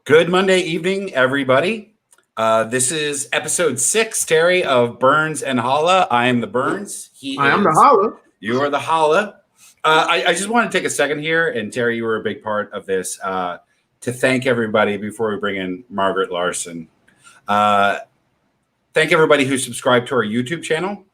Good Monday evening, everybody. This is episode 6, Terry, of Burns and Holla. I am the Burns. I am the Holla. You are the Holla. I just want to take a second here, and Terry, you were a big part of this, to thank everybody before we bring in Margaret Larson. Thank everybody who subscribed to our YouTube channel.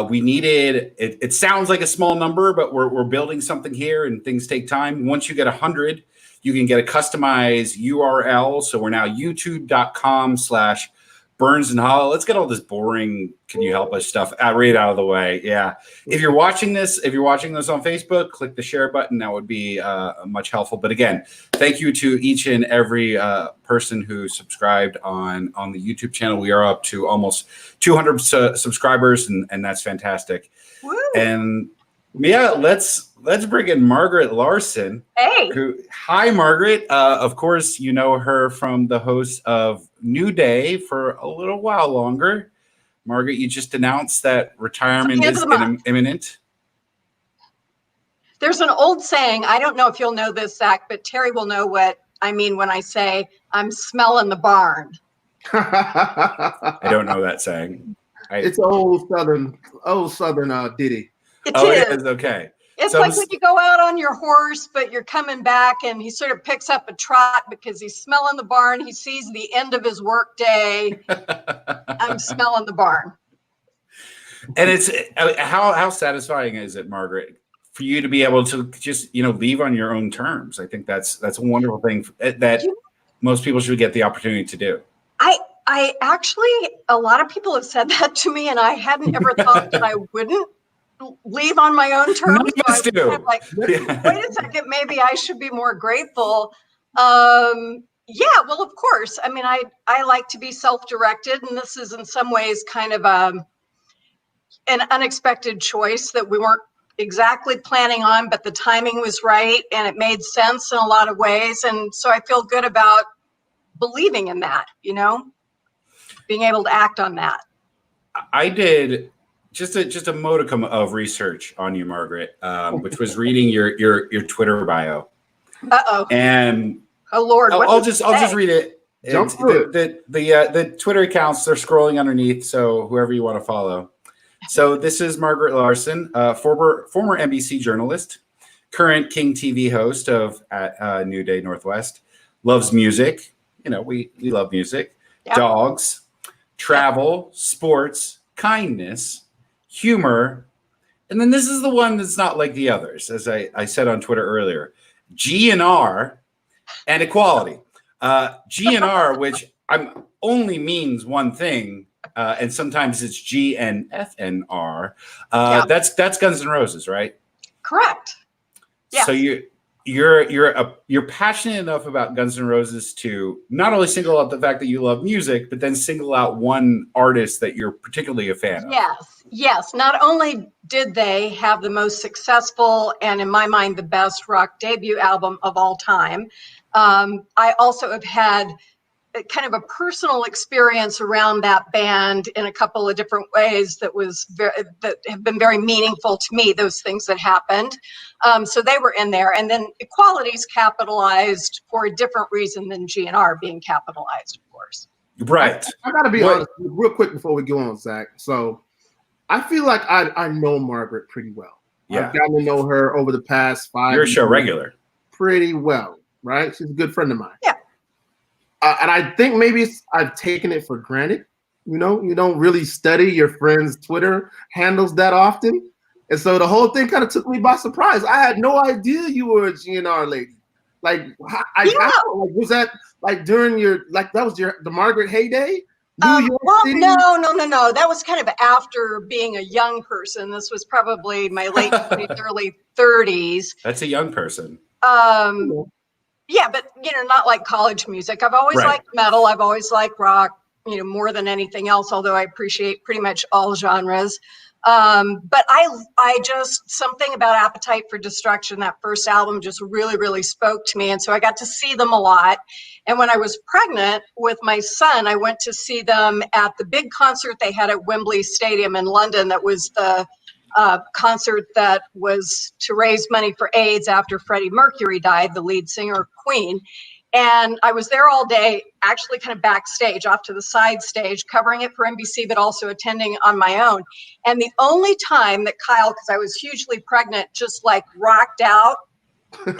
We needed, it sounds like a small number, but we're building something here and things take time. Once you get 100, you can get a customized URL. So we're now youtube.com/Burns and Holla. Let's get all this boring, can you help us stuff right out of the way. Yeah. If you're watching this on Facebook, click the share button. That would be much helpful. But again, thank you to each and every person who subscribed on the YouTube channel. We are up to almost 200 subscribers, and that's fantastic. Woo. And yeah, let's bring in Margaret Larson. Hey. Hi, Margaret. Of course, you know her from the host of New Day for a little while longer. Margaret, you just announced that retirement is imminent. There's an old saying, I don't know if you'll know this, Zach, but Terry will know what I mean when I say I'm smelling the barn. I don't know that saying. It's an old southern ditty. It is. Okay. It's like when you go out on your horse, but you're coming back and he sort of picks up a trot because he's smelling the barn. He sees the end of his work day. I'm smelling the barn. And it's how satisfying is it, Margaret, for you to be able to just, leave on your own terms? I think that's a wonderful thing that most people should get the opportunity to do. I actually, a lot of people have said that to me, and I hadn't ever thought that I wouldn't leave on my own terms. None of us do. Kind of like, wait a second, maybe I should be more grateful. Yeah, well, of course. I mean, I like to be self-directed, and this is in some ways kind of an unexpected choice that we weren't exactly planning on, but the timing was right, and it made sense in a lot of ways. And so I feel good about believing in that, being able to act on that. I did just a modicum of research on you, Margaret, which was reading your Twitter bio. Uh-oh. And oh Lord, I'll just read it. Jump through it. The Twitter accounts, they're scrolling underneath, so whoever you want to follow. So this is Margaret Larson, former NBC journalist, current King TV host at New Day Northwest, loves music. We love music, yeah. Dogs, travel, sports, kindness, humor, and then this is the one that's not like the others, as I said on Twitter earlier, GNR and equality. GNR, which only means one thing, and sometimes it's GNFNR. Yeah. That's Guns N' Roses, right? Correct. Yeah. So you're passionate enough about Guns N' Roses to not only single out the fact that you love music, but then single out one artist that you're particularly a fan of. Yes. Not only did they have the most successful and, in my mind, the best rock debut album of all time, I also have had kind of a personal experience around that band in a couple of different ways that have been very meaningful to me, those things that happened. So they were in there. And then equality's capitalized for a different reason than GNR being capitalized, of course. Right. I got to be honest real quick before we go on, Zach. So I feel like I know Margaret pretty well. Yeah. I've gotten to know her over the past 5 years. You're a show regular. Pretty well, right? She's a good friend of mine. Yeah. And I think maybe I've taken it for granted. You don't really study your friends' Twitter handles that often. And so the whole thing kind of took me by surprise. I had no idea you were a GNR lady. Was that like during that was the Margaret heyday? Well, no. That was kind of after being a young person. This was probably my late 20s, early 30s. That's a young person. Yeah, but not like college music. I've always liked metal. I've always liked rock, more than anything else, although I appreciate pretty much all genres. But I just, something about Appetite for Destruction, that first album, just really, really spoke to me. And so I got to see them a lot. And when I was pregnant with my son, I went to see them at the big concert they had at Wembley Stadium in London. That was the concert that was to raise money for AIDS after Freddie Mercury died, the lead singer of Queen. And I was there all day, actually kind of backstage, off to the side stage, covering it for NBC, but also attending on my own. And the only time that Kyle, because I was hugely pregnant, just like rocked out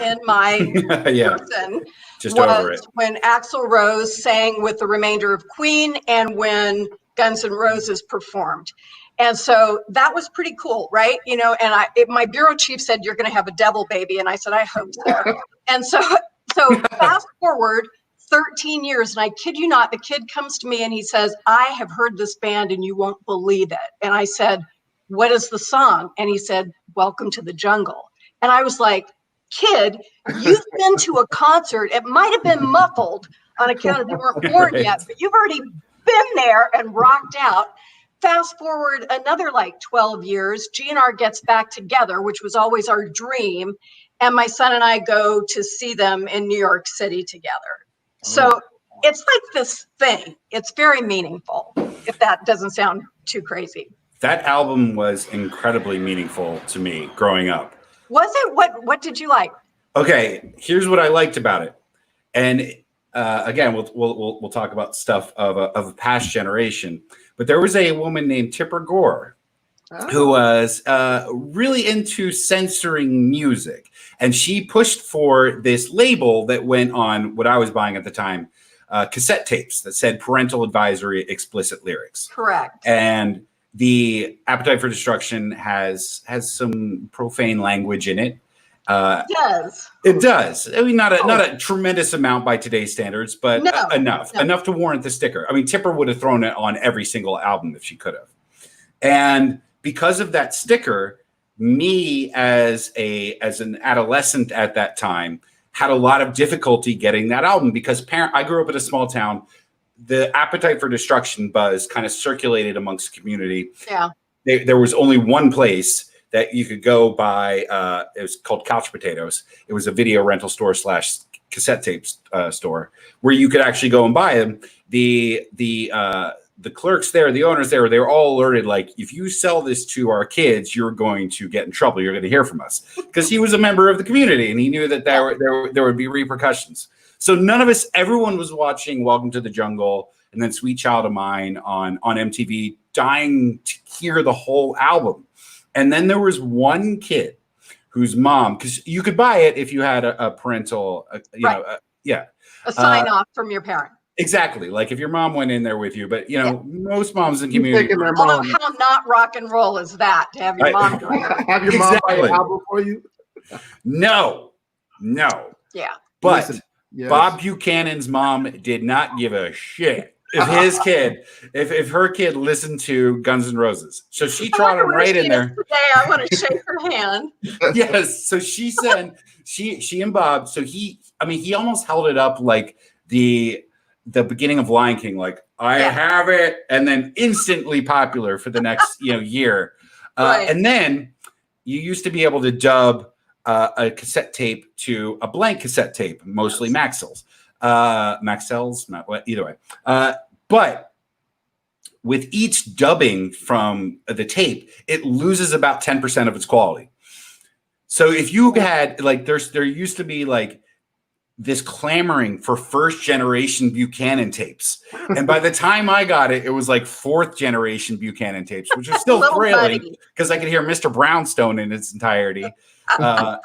in my person just was over it. when Axl Rose sang with the remainder of Queen and when Guns N' Roses performed. And so that was pretty cool, right? You know, and my bureau chief said, "You're going to have a devil baby." And I said, "I hope so." And so fast forward 13 years, and I kid you not, the kid comes to me and he says, "I have heard this band and you won't believe it." And I said, "What is the song?" And he said, "Welcome to the Jungle." And I was like, "Kid, you've been to a concert. It might have been muffled on account of you weren't born yet, but you've already been there and rocked out." Fast forward another like 12 years, GNR gets back together, which was always our dream. And my son and I go to see them in New York City together. So it's like this thing. It's very meaningful, if that doesn't sound too crazy. That album was incredibly meaningful to me growing up. Was it? What did you like? Okay, here's what I liked about it. And again, we'll talk about stuff of a past generation. But there was a woman named Tipper Gore who was really into censoring music. And she pushed for this label that went on what I was buying at the time, cassette tapes that said parental advisory, explicit lyrics. Correct. And the Appetite for Destruction has some profane language in it. It does. It does. I mean, not a tremendous amount by today's standards, but enough to warrant the sticker. I mean, Tipper would have thrown it on every single album if she could have. And because of that sticker, me as an adolescent at that time had a lot of difficulty getting that album because I grew up in a small town. The Appetite for Destruction buzz kind of circulated amongst the community. Yeah. There was only one place that you could go buy. It was called Couch Potatoes. It was a video rental store / cassette tapes store where you could actually go and buy them. The clerks there, the owners there, they were all alerted. Like, if you sell this to our kids, you're going to get in trouble. You're going to hear from us, because he was a member of the community and he knew that there would be repercussions. So everyone was watching Welcome to the Jungle and then Sweet Child of Mine on MTV, dying to hear the whole album. And then there was one kid whose mom, because you could buy it if you had a parental, a sign off from your parent. Exactly. Like if your mom went in there with you, but most moms in community. Although how not rock and roll is that to have your mom have your mom buy an album for you? No. Yeah. But Bob Buchanan's mom did not give a shit if his kid, if her kid listened to Guns N' Roses. So she trotted right in there. Today, I want to shake her hand. Yes. So she said, she and Bob, so he almost held it up like the beginning of Lion King, like, I have it, and then instantly popular for the next year. And then you used to be able to dub a cassette tape to a blank cassette tape, mostly Maxells. Either way. But with each dubbing from the tape, it loses about 10% of its quality. So if you had there used to be like this clamoring for first generation Buchanan tapes. And by the time I got it, it was like fourth generation Buchanan tapes, which is still thrilling because I could hear Mr. Brownstone in its entirety,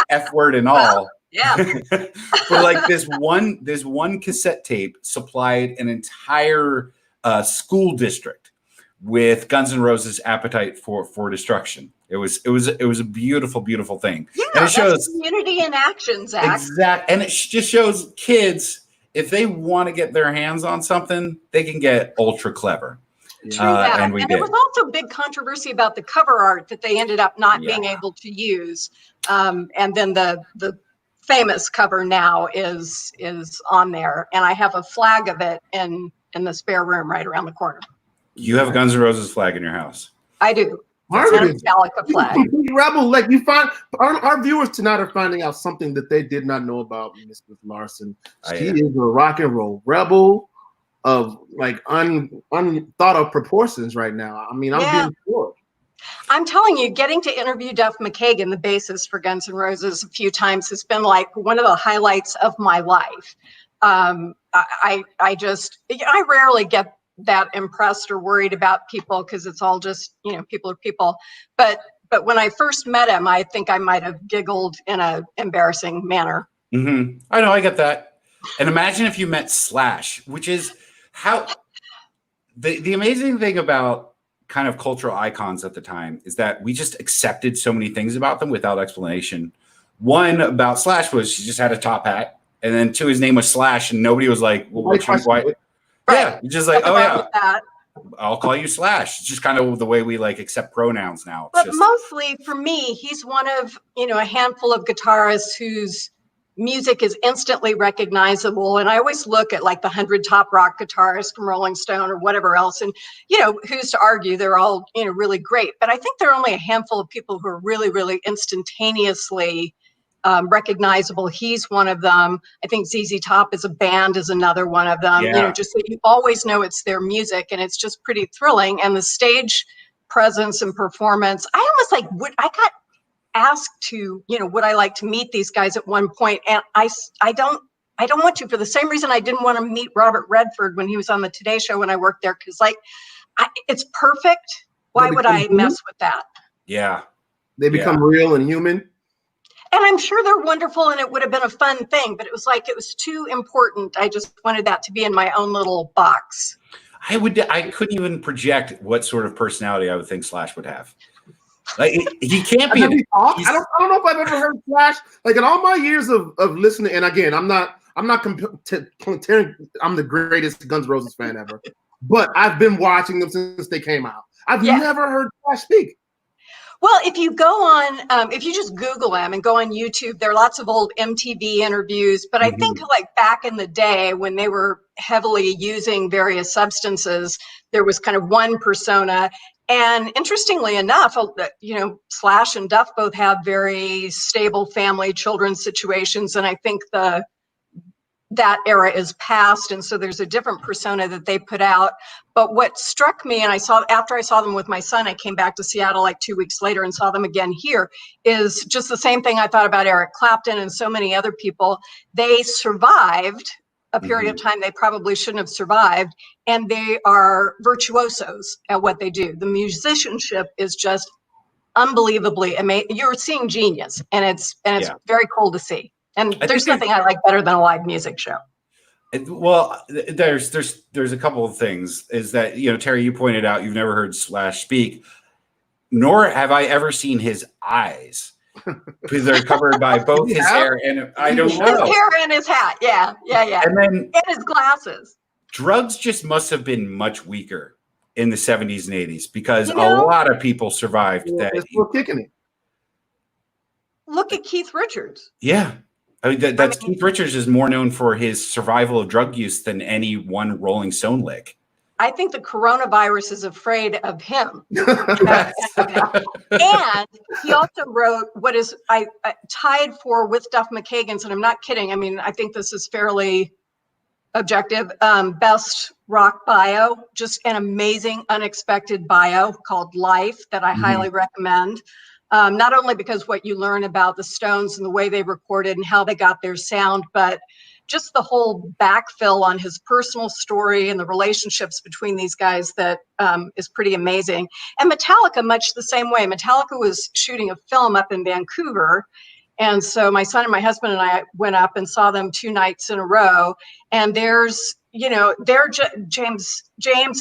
F word and all. Yeah. But like this one cassette tape supplied an entire school district with Guns N' Roses' Appetite for Destruction. It was a beautiful, beautiful thing. Yeah, and it shows community in action, Zach. Exactly. And it just shows kids, if they want to get their hands on something, they can get ultra clever. Yeah. And there was also big controversy about the cover art that they ended up not being able to use. And then the famous cover now is on there. And I have a flag of it in the spare room right around the corner. You have a Guns N' Roses flag in your house. I do. Margaret, Metallica flag. Rebel, like you find our viewers tonight are finding out something that they did not know about Mrs. Larson. She is a rock and roll rebel of like unthought of proportions right now. I mean, I'm being floored. I'm telling you, getting to interview Duff McKagan, the bassist for Guns N' Roses, a few times has been like one of the highlights of my life. I rarely get that impressed or worried about people because it's all just, people are people. But when I first met him, I think I might have giggled in an embarrassing manner. Mm-hmm. I know, I get that. And imagine if you met Slash, which is how the amazing thing about kind of cultural icons at the time is that we just accepted so many things about them without explanation. One about Slash was she just had a top hat, and then two, his name was Slash, and nobody was like, well, why? Right. Yeah, just like, oh yeah, I'll call you Slash. It's just kind of the way we like accept pronouns now. But mostly for me, he's one of, a handful of guitarists whose music is instantly recognizable. And I always look at like the 100 top rock guitarists from Rolling Stone or whatever else. And, who's to argue they're all, really great. But I think there are only a handful of people who are really, really instantaneously recognizable. He's one of them. I think ZZ Top as a band is another one of them. Just that you always know it's their music, and it's just pretty thrilling. And the stage presence and performance, I almost I got asked to, would I like to meet these guys at one point, and I don't want to, for the same reason I didn't want to meet Robert Redford when he was on the Today Show when I worked there, because it's perfect. Why would I mess with that? Yeah, they become real and human. And I'm sure they're wonderful, and it would have been a fun thing, but it was too important. I just wanted that to be in my own little box. I couldn't even project what sort of personality I would think Slash would have. Like he can't be. I don't know if I've ever heard Slash. Like in all my years of listening, and again, I'm not comparing. I'm the greatest Guns N' Roses fan ever, but I've been watching them since they came out. I've never heard Slash speak. Well, if you go on, if you just Google him and go on YouTube, there are lots of old MTV interviews. But I think back in the day when they were heavily using various substances, there was kind of one persona. And interestingly enough, Slash and Duff both have very stable family, children situations. And I think that era is past, and so there's a different persona that they put out. But what struck me, and after I saw them with my son, I came back to Seattle like 2 weeks later and saw them again here, is just the same thing I thought about Eric Clapton and so many other people. They survived a period of time they probably shouldn't have survived, and they are virtuosos at what they do. The musicianship is just unbelievably amazing. You're seeing genius, and it's very cool to see. And there's nothing I like better than a live music show. Well, there's a couple of things. Is that, Terry, you pointed out you've never heard Slash speak, nor have I ever seen his eyes, because they're covered by both his hair and I don't know. His hair and his hat, yeah. And his glasses. Drugs just must have been much weaker in the 70s and 80s because a lot of people survived that. We're kicking it. Look at Keith Richards. Yeah. Keith Richards is more known for his survival of drug use than any one Rolling Stone lick. I think the coronavirus is afraid of him. And he also wrote what is tied for with Duff McKagan's, and I'm not kidding. I mean, I think this is fairly objective. Best rock bio, just an amazing, unexpected bio called Life that I highly recommend. Not only because what you learn about the Stones and the way they recorded and how they got their sound, but just the whole backfill on his personal story and the relationships between these guys that is pretty amazing. And Metallica, much the same way. Metallica was shooting a film up in Vancouver. And so my son and my husband and I went up and saw them 2 nights in a row. And James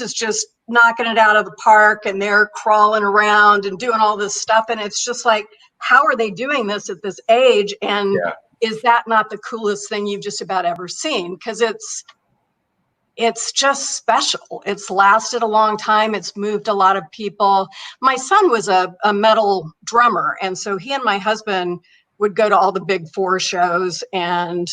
is just knocking it out of the park, and they're crawling around and doing all this stuff. And it's just like, how are they doing this at this age? And is that not the coolest thing you've just about ever seen? Because it's just special. It's lasted a long time. It's moved a lot of people. My son was a metal drummer. And so he and my husband would go to all the big 4 shows and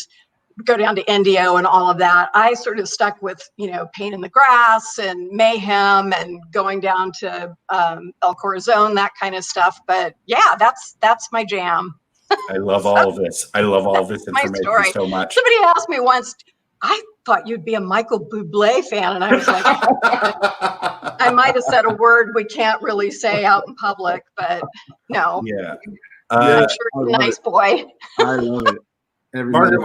go down to Indio and all of that. I sort of stuck with, Pain in the Grass and Mayhem and going down to El Corazon, that kind of stuff. But yeah, that's my jam. I love all of this. I love all of this information so much. Somebody asked me once, I thought you'd be a Michael Bublé fan. And I was like, I might have said a word we can't really say out in public, but no. Yeah. I'm sure he's a nice boy. I love it. Every Margaret, minute.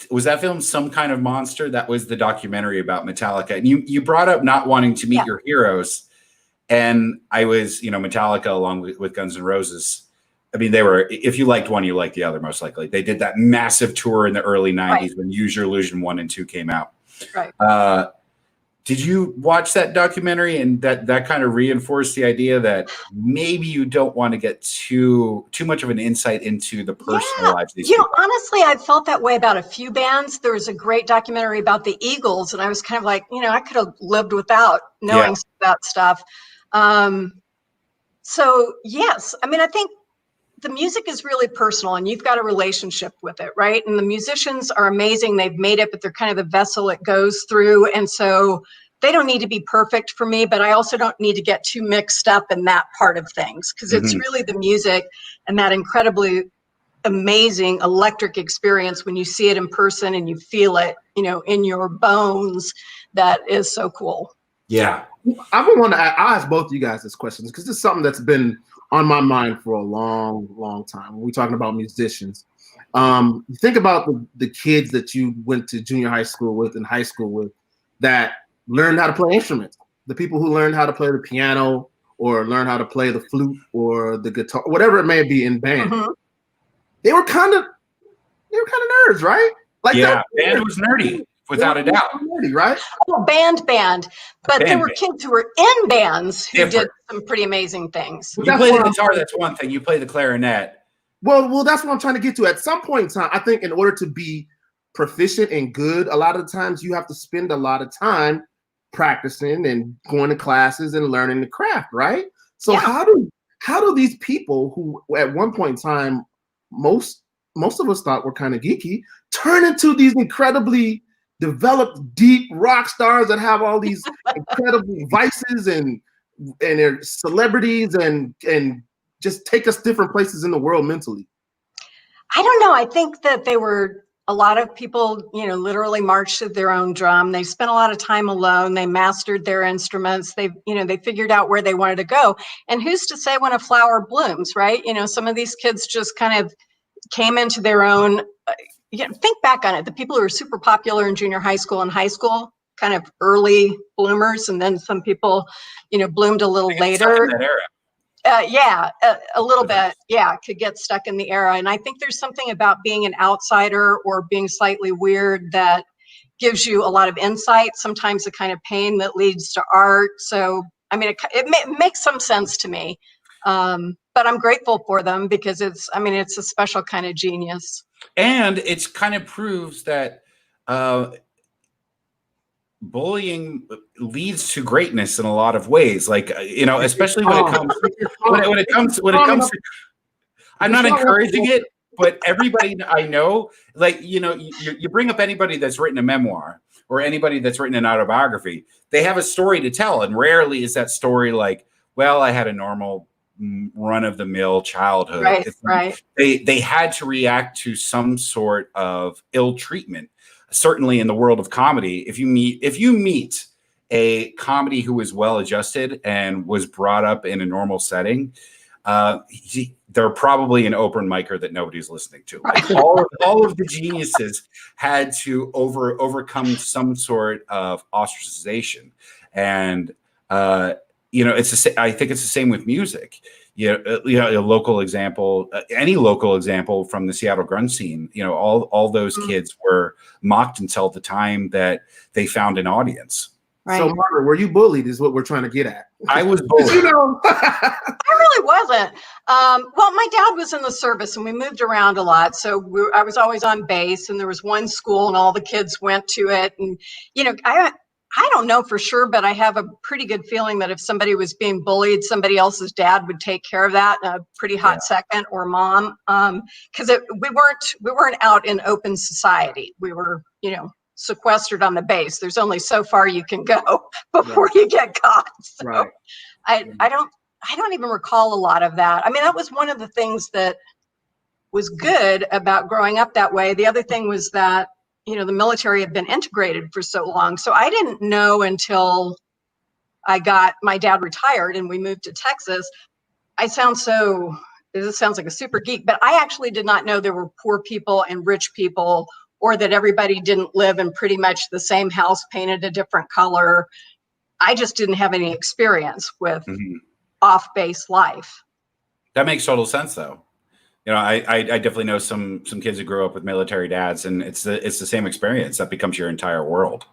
was that film some kind of monster? That was the documentary about Metallica. And you brought up not wanting to meet your heroes. And I was, Metallica along with Guns N' Roses. I mean, they were, if you liked one, you liked the other, most likely. They did that massive tour in the early 90s when Use Your Illusion 1 and 2 came out. Right. Did you watch that documentary, and that kind of reinforced the idea that maybe you don't want to get too much of an insight into the personal lives of these people? Honestly, I felt that way about a few bands. There was a great documentary about the Eagles, and I was kind of like, I could have lived without knowing that stuff. So yes, I mean, I think the music is really personal, and you've got a relationship with it, right? And the musicians are amazing. They've made it, but they're kind of the vessel it goes through. And so they don't need to be perfect for me, but I also don't need to get too mixed up in that part of things, because it's really the music and that incredibly amazing electric experience when you see it in person and you feel it, in your bones. That is so cool. Yeah. I've been wanting to ask both of you guys this question, because this is something that's been on my mind for a long, long time. When we're talking about musicians, you think about the kids that you went to junior high school with and high school with that learned how to play instruments. The people who learned how to play the piano or learn how to play the flute or the guitar, whatever it may be in band. They were kind of nerds, right? Like band was nerdy. Without a doubt. Right? Oh, band. But there were kids who were in bands who did some pretty amazing things. You play the guitar, that's one thing. You play the clarinet. Well, that's what I'm trying to get to. At some point in time, I think in order to be proficient and good, a lot of the times you have to spend a lot of time practicing and going to classes and learning the craft, right? So how do these people who at one point in time, most of us thought were kind of geeky, turn into these incredibly developed deep rock stars that have all these incredible vices and they're celebrities and just take us different places in the world mentally? I don't know. I think that a lot of people, literally marched to their own drum. They spent a lot of time alone. They mastered their instruments. They figured out where they wanted to go. And who's to say when a flower blooms, right? Some of these kids just kind of came into their own. Think back on it. The people who were super popular in junior high school and high school, kind of early bloomers, and then some people, bloomed a little later. In that era. A little bit. Yeah, could get stuck in the era. And I think there's something about being an outsider or being slightly weird that gives you a lot of insight, sometimes the kind of pain that leads to art. So, I mean, it makes some sense to me. But I'm grateful for them because it's a special kind of genius. And it's kind of proves that bullying leads to greatness in a lot of ways. Like, especially when it comes to, I'm not encouraging it, but everybody I know, like, you bring up anybody that's written a memoir or anybody that's written an autobiography, they have a story to tell. And rarely is that story like, well, I had a normal run-of-the-mill childhood. Right. They had to react to some sort of ill treatment. Certainly in the world of comedy, if you meet a comedy who is well adjusted and was brought up in a normal setting, they're probably an open micer that nobody's listening to. Like all of the geniuses had to overcome some sort of ostracization, and I think it's the same with music. A local example, any local example from the Seattle grunge scene. All those kids were mocked until the time that they found an audience. Right. So, Margaret, were you bullied? Is what we're trying to get at. I was bullied. I really wasn't. Well, my dad was in the service, and we moved around a lot. So I was always on base, and there was one school, and all the kids went to it. And I don't know for sure, but I have a pretty good feeling that if somebody was being bullied, somebody else's dad would take care of that in a pretty hot second, or mom, because we weren't out in open society. We were, sequestered on the base. There's only so far you can go before you get caught. So I don't even recall a lot of that. I mean, that was one of the things that was good about growing up that way. The other thing was that the military had been integrated for so long. So I didn't know until my dad retired and we moved to Texas. I sound so this sounds like a super geek, but I actually did not know there were poor people and rich people, or that everybody didn't live in pretty much the same house painted a different color. I just didn't have any experience with off-base life. That makes total sense, though. I definitely know some kids who grew up with military dads, and it's the same experience that becomes your entire world.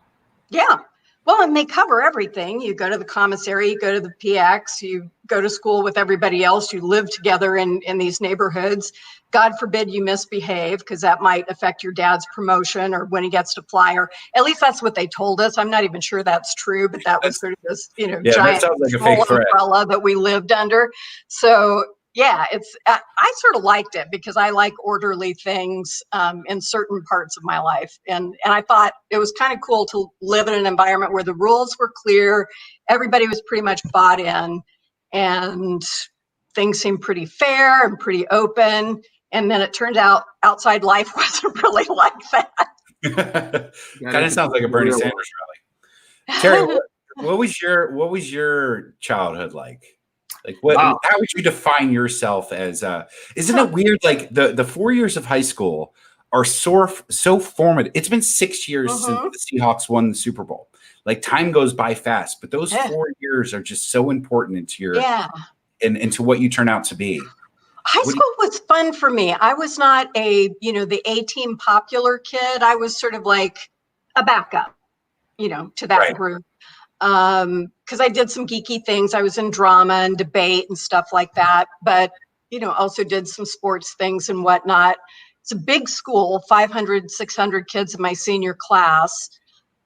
Yeah. Well, and they cover everything. You go to the commissary, you go to the PX, you go to school with everybody else, you live together in these neighborhoods. God forbid you misbehave, because that might affect your dad's promotion or when he gets to fly, or at least that's what they told us. I'm not even sure that's true, but that was sort of this, giant umbrella that we lived under. So yeah, I sort of liked it because I like orderly things in certain parts of my life. And I thought it was kind of cool to live in an environment where the rules were clear, everybody was pretty much bought in, and things seemed pretty fair and pretty open. And then it turned out outside life wasn't really like that. Kind of sounds like a Bernie Sanders rally. Terry, what was your childhood like? Like how would you define yourself as isn't it weird, like the 4 years of high school are so formative. It's been 6 years since the Seahawks won the Super Bowl. Like, time goes by fast, but those 4 years are just so important into your into what you turn out to be. High school was fun for me. I was not the A-team popular kid. I was sort of like a backup, to that group. Because I did some geeky things. I was in drama and debate and stuff like that, but, also did some sports things and whatnot. It's a big school, 500, 600 kids in my senior class.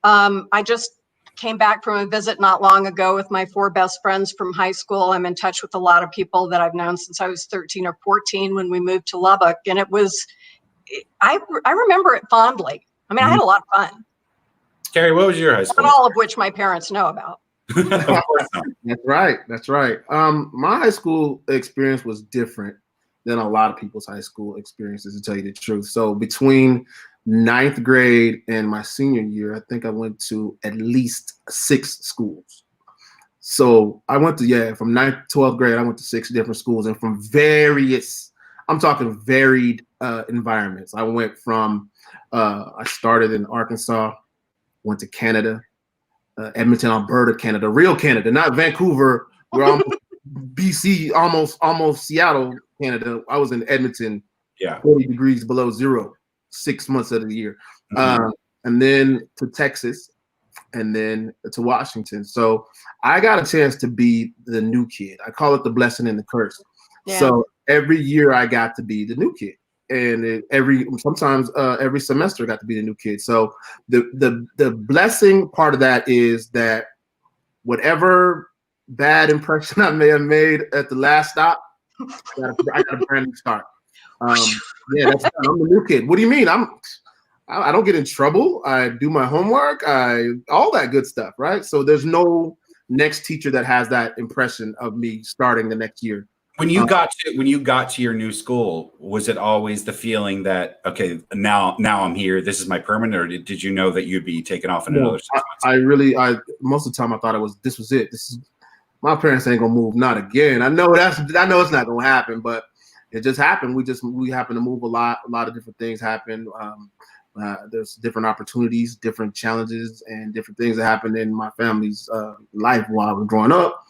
I just came back from a visit not long ago with my 4 best friends from high school. I'm in touch with a lot of people that I've known since I was 13 or 14 when we moved to Lubbock. And I remember it fondly. I mean, I had a lot of fun. Terry, what was your high school? Not all of which my parents know about. Of course not. That's right. My high school experience was different than a lot of people's high school experiences, to tell you the truth. So between 9th grade and my senior year, I think I went to at least 6 schools. So I went to, from 9th to 12th grade, I went to 6 different schools, and from varied environments. I went from, I started in Arkansas, went to Canada, Edmonton, Alberta, Canada, real Canada, not Vancouver. We're almost BC, almost Seattle, Canada. I was in Edmonton, 40 degrees below zero, 6 months of the year. And then to Texas, and then to Washington. So I got a chance to be the new kid. I call it the blessing and the curse. Yeah. So every year I got to be the new kid. And every semester I got to be the new kid. So the blessing part of that is that whatever bad impression I may have made at the last stop, I got a brand new start. I'm the new kid. What do you mean? I don't get in trouble. I do my homework. All that good stuff, right? So there's no next teacher that has that impression of me starting the next year. When you got to your new school, was it always the feeling that, okay, now I'm here, this is my permanent, or did you know that you'd be taken off in another 6 months? Most of the time I thought this was it. My parents ain't gonna move, not again. I know it's not gonna happen, but it just happened. We happened to move a lot of different things happened. There's different opportunities, different challenges, and different things that happened in my family's life while I was growing up.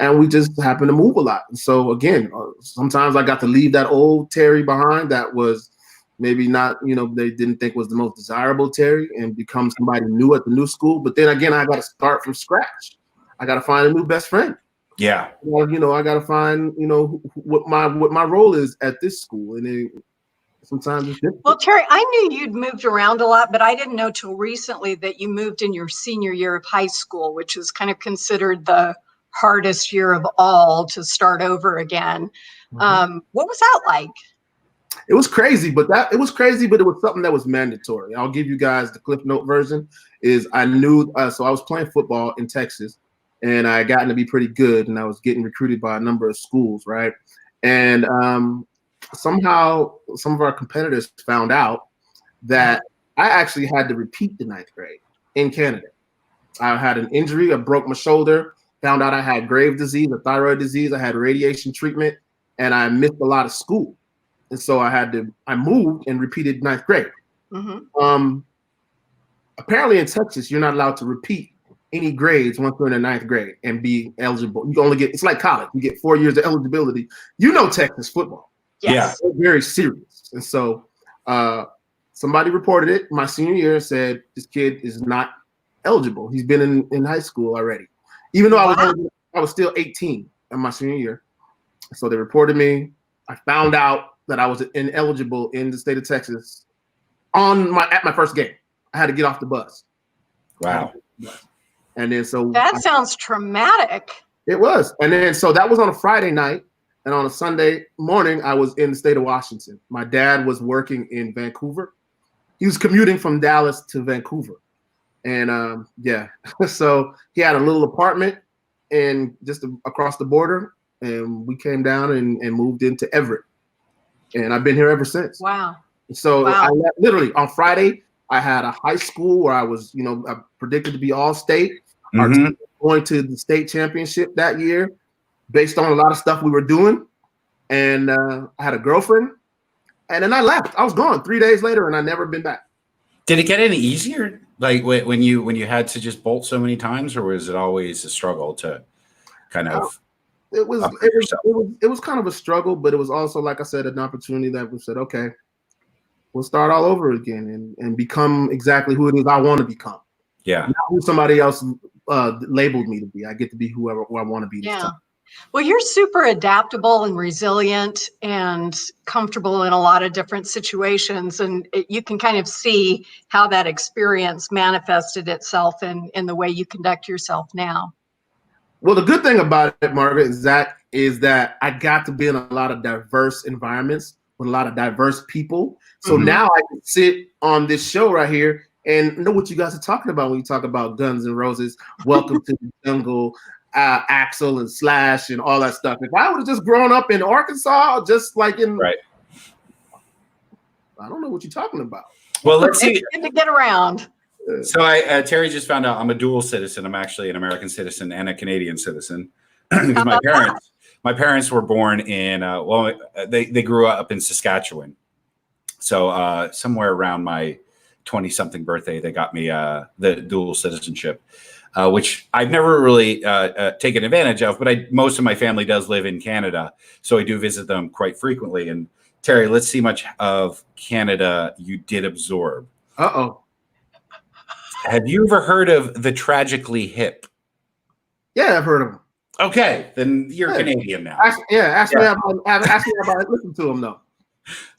And we just happened to move a lot. So again, sometimes I got to leave that old Terry behind that was maybe not, they didn't think was the most desirable Terry, and become somebody new at the new school. But then again, I got to start from scratch. I got to find a new best friend. Yeah. I got to find, what my role is at this school. And sometimes it's difficult. Well, Terry, I knew you'd moved around a lot, but I didn't know till recently that you moved in your senior year of high school, which is kind of considered the hardest year of all to start over again. What was that like? It was crazy, but it was something that was mandatory. I'll give you guys the Cliff Note version. Is I knew, so I was playing football in Texas, and I gotten to be pretty good, and I was getting recruited by a number of schools, right? And somehow some of our competitors found out that I actually had to repeat the 9th grade in Canada. I had an injury, I broke my shoulder, found out I had grave disease, a thyroid disease, I had radiation treatment, and I missed a lot of school, and so I moved and repeated 9th grade. Mm-hmm. Apparently in Texas, you're not allowed to repeat any grades once you're in the 9th grade and be eligible. You only get, it's like college. You get 4 years of eligibility. You know Texas football. Yes. They're very serious. And so somebody reported it my senior year and said, this kid is not eligible. He's been in high school already. Even though I was still 18 in my senior year. So they reported me. I found out that I was ineligible in the state of Texas at my first game. I had to get off the bus. Wow. And then that sounds traumatic. It was. And then so that was on a Friday night. And on a Sunday morning, I was in the state of Washington. My dad was working in Vancouver. He was commuting from Dallas to Vancouver. And so he had a little apartment and just across the border. And we came down and moved into Everett. And I've been here ever since. Wow. So I literally on Friday, I had a high school where I was, I predicted to be all state. Mm-hmm. Our team was going to the state championship that year based on a lot of stuff we were doing. And I had a girlfriend. And then I left. I was gone 3 days later and I never been back. Did it get any easier? Like when you had to just bolt so many times, or was it always a struggle to kind of It was kind of a struggle, but it was also, like I said, an opportunity that we said, okay, we'll start all over again and become exactly who it is I want to become. Yeah. Not who somebody else labeled me to be. I get to be who I want to be. Yeah. Well, you're super adaptable and resilient and comfortable in a lot of different situations. And you can kind of see how that experience manifested itself in the way you conduct yourself now. Well, the good thing about it, Margaret, is that I got to be in a lot of diverse environments with a lot of diverse people. So now I can sit on this show right here and know what you guys are talking about when you talk about Guns N' Roses, Welcome to the Jungle, Axl and Slash and all that stuff. If I would have just grown up in Arkansas, just like in right, I don't know what you're talking about. Well, let's see. It's good to get around. So Terry just found out I'm a dual citizen. I'm actually an American citizen and a Canadian citizen. Because my parents were born in they grew up in Saskatchewan. So somewhere around my 20-something birthday, they got me the dual citizenship, which I've never really taken advantage of. But most of my family does live in Canada, so I do visit them quite frequently. And Terry, let's see much of Canada you did absorb. Uh-oh. Have you ever heard of the Tragically Hip? Yeah, I've heard of them. Okay, then you're Canadian now. Ask me about I listen to them though.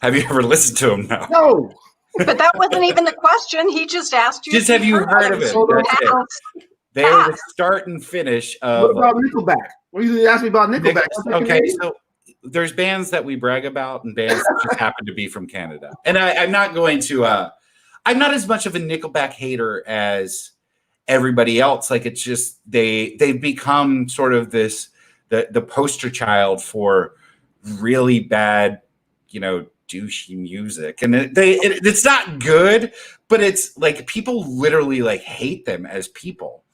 Have you ever listened to them now? No. But that wasn't even the question. He just asked you. Just have you heard of it? They are the start and finish of. What about Nickelback? What you asked me about Nickelback? Okay, so there's bands that we brag about and bands that just happen to be from Canada. And I'm not going to. I'm not as much of a Nickelback hater as everybody else. Like it's just they've become sort of the poster child for really bad, douchey music, and it's not good, but it's like people literally like hate them as people.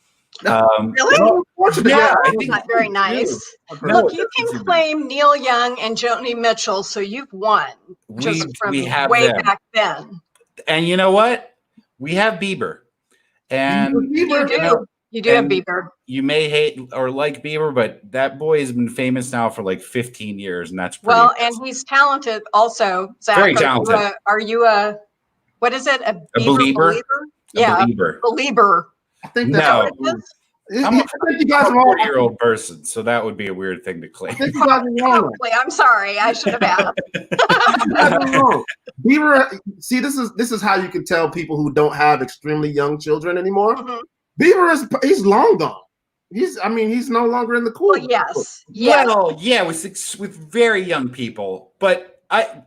Really? Yeah, that's not very nice. Look, you can claim Neil Young and Joni Mitchell, so you've won. We have way them. back then. And you know what? We have Bieber. And you do have Bieber. You may hate or like Bieber, but that boy has been famous now for like 15 years, and that's pretty and he's talented also. Zach, very talented. Are you a what is it? A believer? Yeah, believer. I think that's no. I'm a 40-year-old person, so that would be a weird thing to claim. I'm sorry, I should have asked. Bieber, see, this is how you can tell people who don't have extremely young children anymore. Mm-hmm. Bieber he's long gone. He's no longer in the cool. Well, yes. Well, yeah, with very young people. But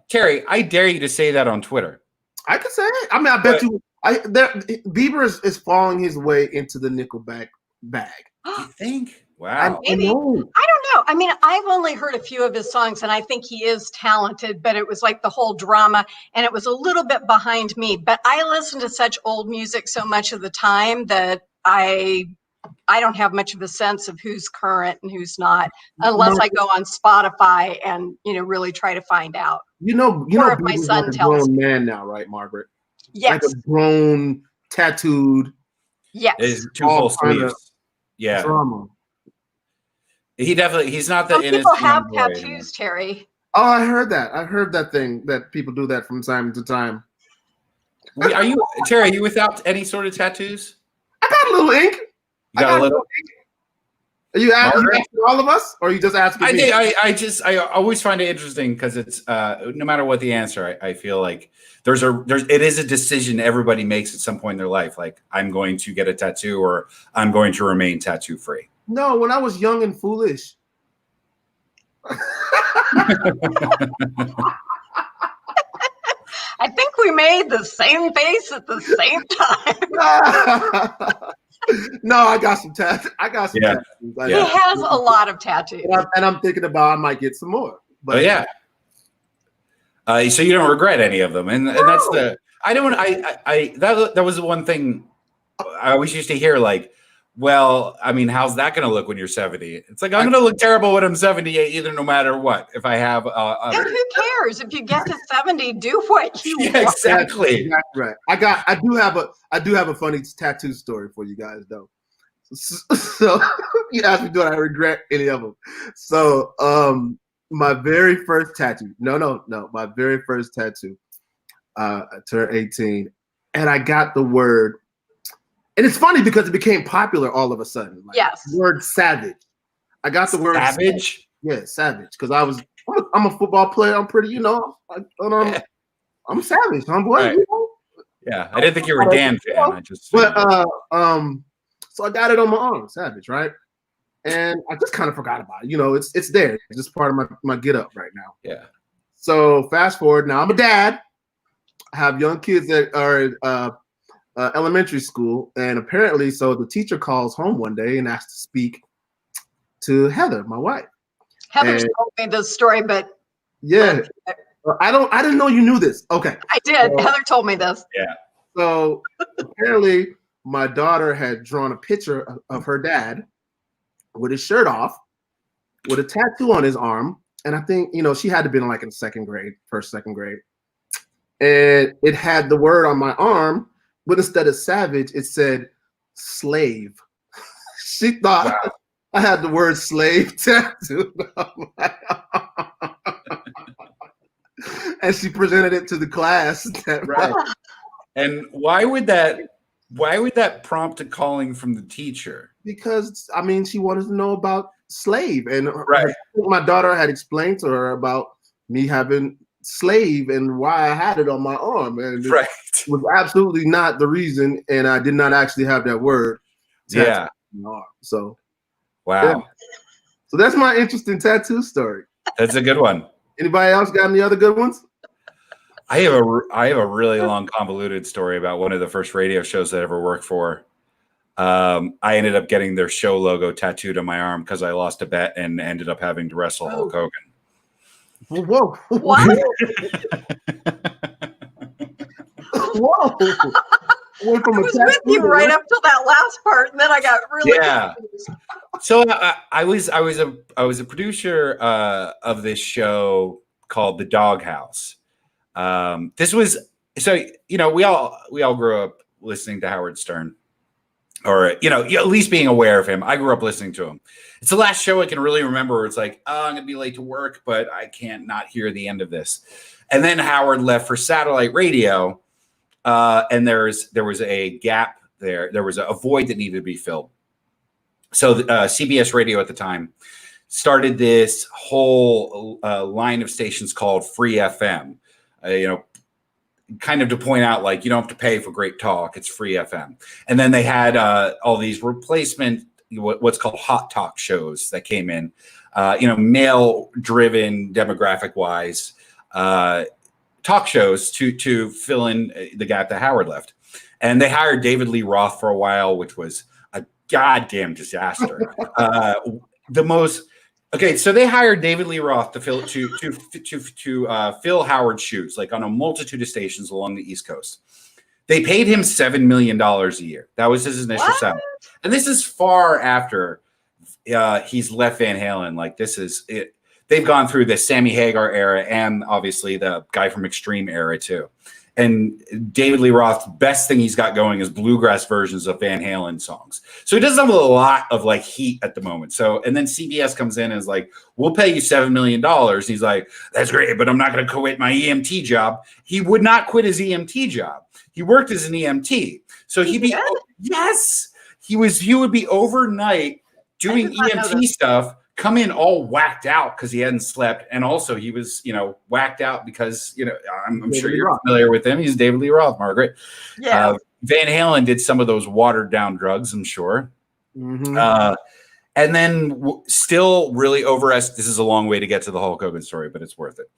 Terry, I dare you to say that on Twitter. I could say it. I mean, I bet you. Bieber is falling his way into the Nickelback bag. You think? Wow. Maybe. I don't know. I mean, I've only heard a few of his songs, and I think he is talented, but it was like the whole drama, and it was a little bit behind me. But I listened to such old music so much of the time that I I don't have much of a sense of who's current and who's not, unless I go on Spotify and, really try to find out. Or if my son like a tells grown me. man now, right, Margaret? Yes. Like a grown, tattooed. Yes. It's two full sleeves. Yeah. Drama. He's not the Some innocent people have young boy tattoos, anymore. Terry. Oh, I heard that. I heard that thing that people do that from time to time. Are you, Terry, are you without any sort of tattoos? I got a little ink. You got a little ink. Are you asking all of us, or are you just asking me? I always find it interesting because it's no matter what the answer, I feel like it is a decision everybody makes at some point in their life. Like, I'm going to get a tattoo or I'm going to remain tattoo free. No, when I was young and foolish. I think we made the same face at the same time. No, I got some tattoos. Tattoos. He has a lot of tattoos. And I'm thinking about I might get some more. But yeah. So you don't regret any of them. And that's that was the one thing I always used to hear, like, well, I mean, how's that going to look when you're 70? It's like, I'm going to look terrible when I'm 78, either, no matter what. If I have, and who cares? If you get to 70, do what you want. Exactly. Right. I do have a funny tattoo story for you guys, though. So you asked me, do I regret any of them? So, my very first tattoo. No. My very first tattoo. I turned 18, and I got the word. And it's funny because it became popular all of a sudden. Like, yes. The word savage. I got the word savage. Yeah, savage. Because I'm a football player. I'm pretty, I'm savage, homeboy. Right. Yeah, I didn't think you were a Dan fan. So I got it on my arm, savage, right? And I just kind of forgot about it. It's there. It's just part of my get up right now. Yeah. So fast forward. Now I'm a dad. I have young kids that are elementary school, and apparently, so the teacher calls home one day and asks to speak to Heather, my wife. Heather's told me this story, but yeah, I didn't know you knew this. Okay, I did. So, Heather told me this. Yeah. So apparently, my daughter had drawn a picture of her dad with his shirt off, with a tattoo on his arm, and I think she had to be like in second grade, second grade, and it had the word on my arm. But instead of savage, it said slave. She thought I had the word slave tattooed on my arm. And she presented it to the class. Right. And why would that prompt a calling from the teacher? Because she wanted to know about slave. And right. My daughter had explained to her about me having slave and why I had it on my arm, and it was absolutely not the reason, and I did not actually have that word. Yeah. On my arm. So wow. Yeah. So that's my interesting tattoo story. That's a good one. Anybody else got any other good ones? I have a really long, convoluted story about one of the first radio shows that I ever worked for. I ended up getting their show logo tattooed on my arm because I lost a bet and ended up having to wrestle Hulk Hogan. Whoa! What? Whoa! I was with you right up till that last part, and then I got really confused. So I was a producer of this show called The Doghouse. This was we all grew up listening to Howard Stern, or at least being aware of him. I grew up listening to him. It's the last show I can really remember where it's like, oh, I'm gonna be late to work, but I can't not hear the end of this. And then Howard left for satellite radio, and there was a gap there. There was a void that needed to be filled. So CBS Radio at the time started this whole line of stations called Free FM. Kind of to point out, like, you don't have to pay for great talk. It's free FM. And then they had all these replacement, what's called hot talk shows that came in, male driven demographic wise, talk shows to fill in the gap that Howard left. And they hired David Lee Roth for a while, which was a goddamn disaster. So they hired David Lee Roth to fill fill Howard's shoes, like on a multitude of stations along the East Coast. They paid him $7 million a year. That was his initial salary. And this is far after he's left Van Halen. Like, this is it. They've gone through the Sammy Hagar era and obviously the guy from Extreme era too. And David Lee Roth's best thing he's got going is bluegrass versions of Van Halen songs. So he doesn't have a lot of like heat at the moment. So, and then CBS comes in and is like, we'll pay you $7 million. He's like, that's great, but I'm not going to quit my EMT job. He would not quit his EMT job. He worked as an EMT. So he'd be, yes, he would be overnight doing EMT stuff, come in all whacked out because he hadn't slept. And also he was, whacked out because, I'm sure you're familiar with him. He's David Lee Roth, Margaret. Yeah. Van Halen did some of those watered down drugs, I'm sure. Mm-hmm. And then still really this is a long way to get to the Hulk Hogan story, but it's worth it.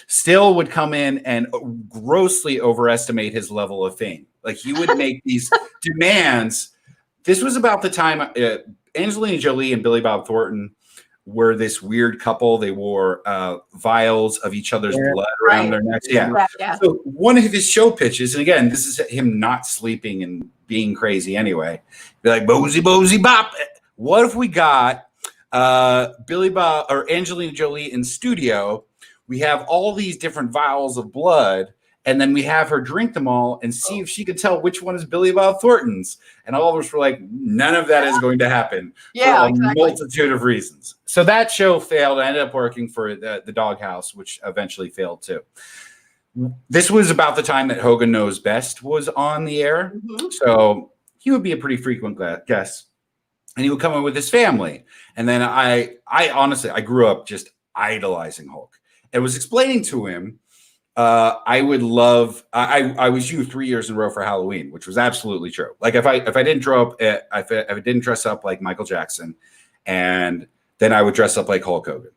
Still would come in and grossly overestimate his level of fame. Like, he would make these demands. This was about the time Angelina Jolie and Billy Bob Thornton were this weird couple. They wore vials of each other's blood around their necks. Yeah. So one of his show pitches, and again, this is him not sleeping and being crazy anyway. They're like, Bozy Bop. What if we got Billy Bob or Angelina Jolie in studio? We have all these different vials of blood, and then we have her drink them all and see if she could tell which one is Billy Bob Thornton's. And all of us were like, none of that is going to happen for a multitude of reasons. So that show failed. I ended up working for the Doghouse, which eventually failed too. This was about the time that Hogan Knows Best was on the air. Mm-hmm. So he would be a pretty frequent guest. And he would come in with his family. And then I honestly, I grew up just idolizing Hulk. And was explaining to him, I would love. I was you 3 years in a row for Halloween, which was absolutely true. Like, if I didn't if I didn't dress up like Michael Jackson, and then I would dress up like Hulk Hogan.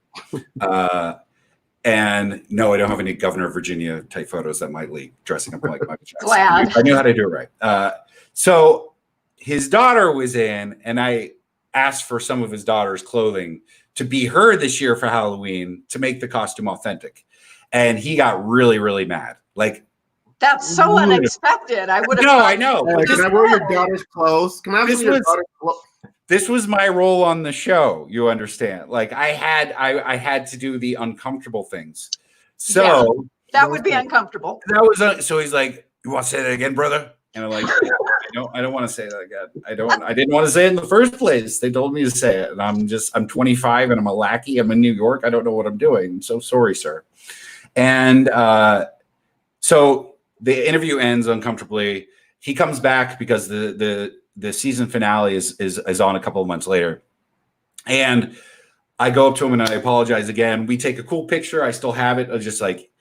And no, I don't have any Governor of Virginia type photos that might leak dressing up like Michael Jackson. Glad. I knew how to do it right. So his daughter was in, and I asked for some of his daughter's clothing to be her this year for Halloween to make the costume authentic. And he got really, really mad. Like, that's so unexpected. I would have. No, I know. Can I wear your daughter's clothes? Can I wear your daughter's clothes? This was my role on the show. You understand? Like, I had to do the uncomfortable things. So that would be uncomfortable. That was so. He's like, "You want to say that again, brother?" And I'm like, I don't want to say that again. I didn't want to say it in the first place. They told me to say it. And I'm 25 and I'm a lackey. I'm in New York. I don't know what I'm doing. I'm so sorry, sir. And so the interview ends uncomfortably. He comes back because the season finale is on a couple of months later. And I go up to him and I apologize again. We take a cool picture. I still have it. I was just like,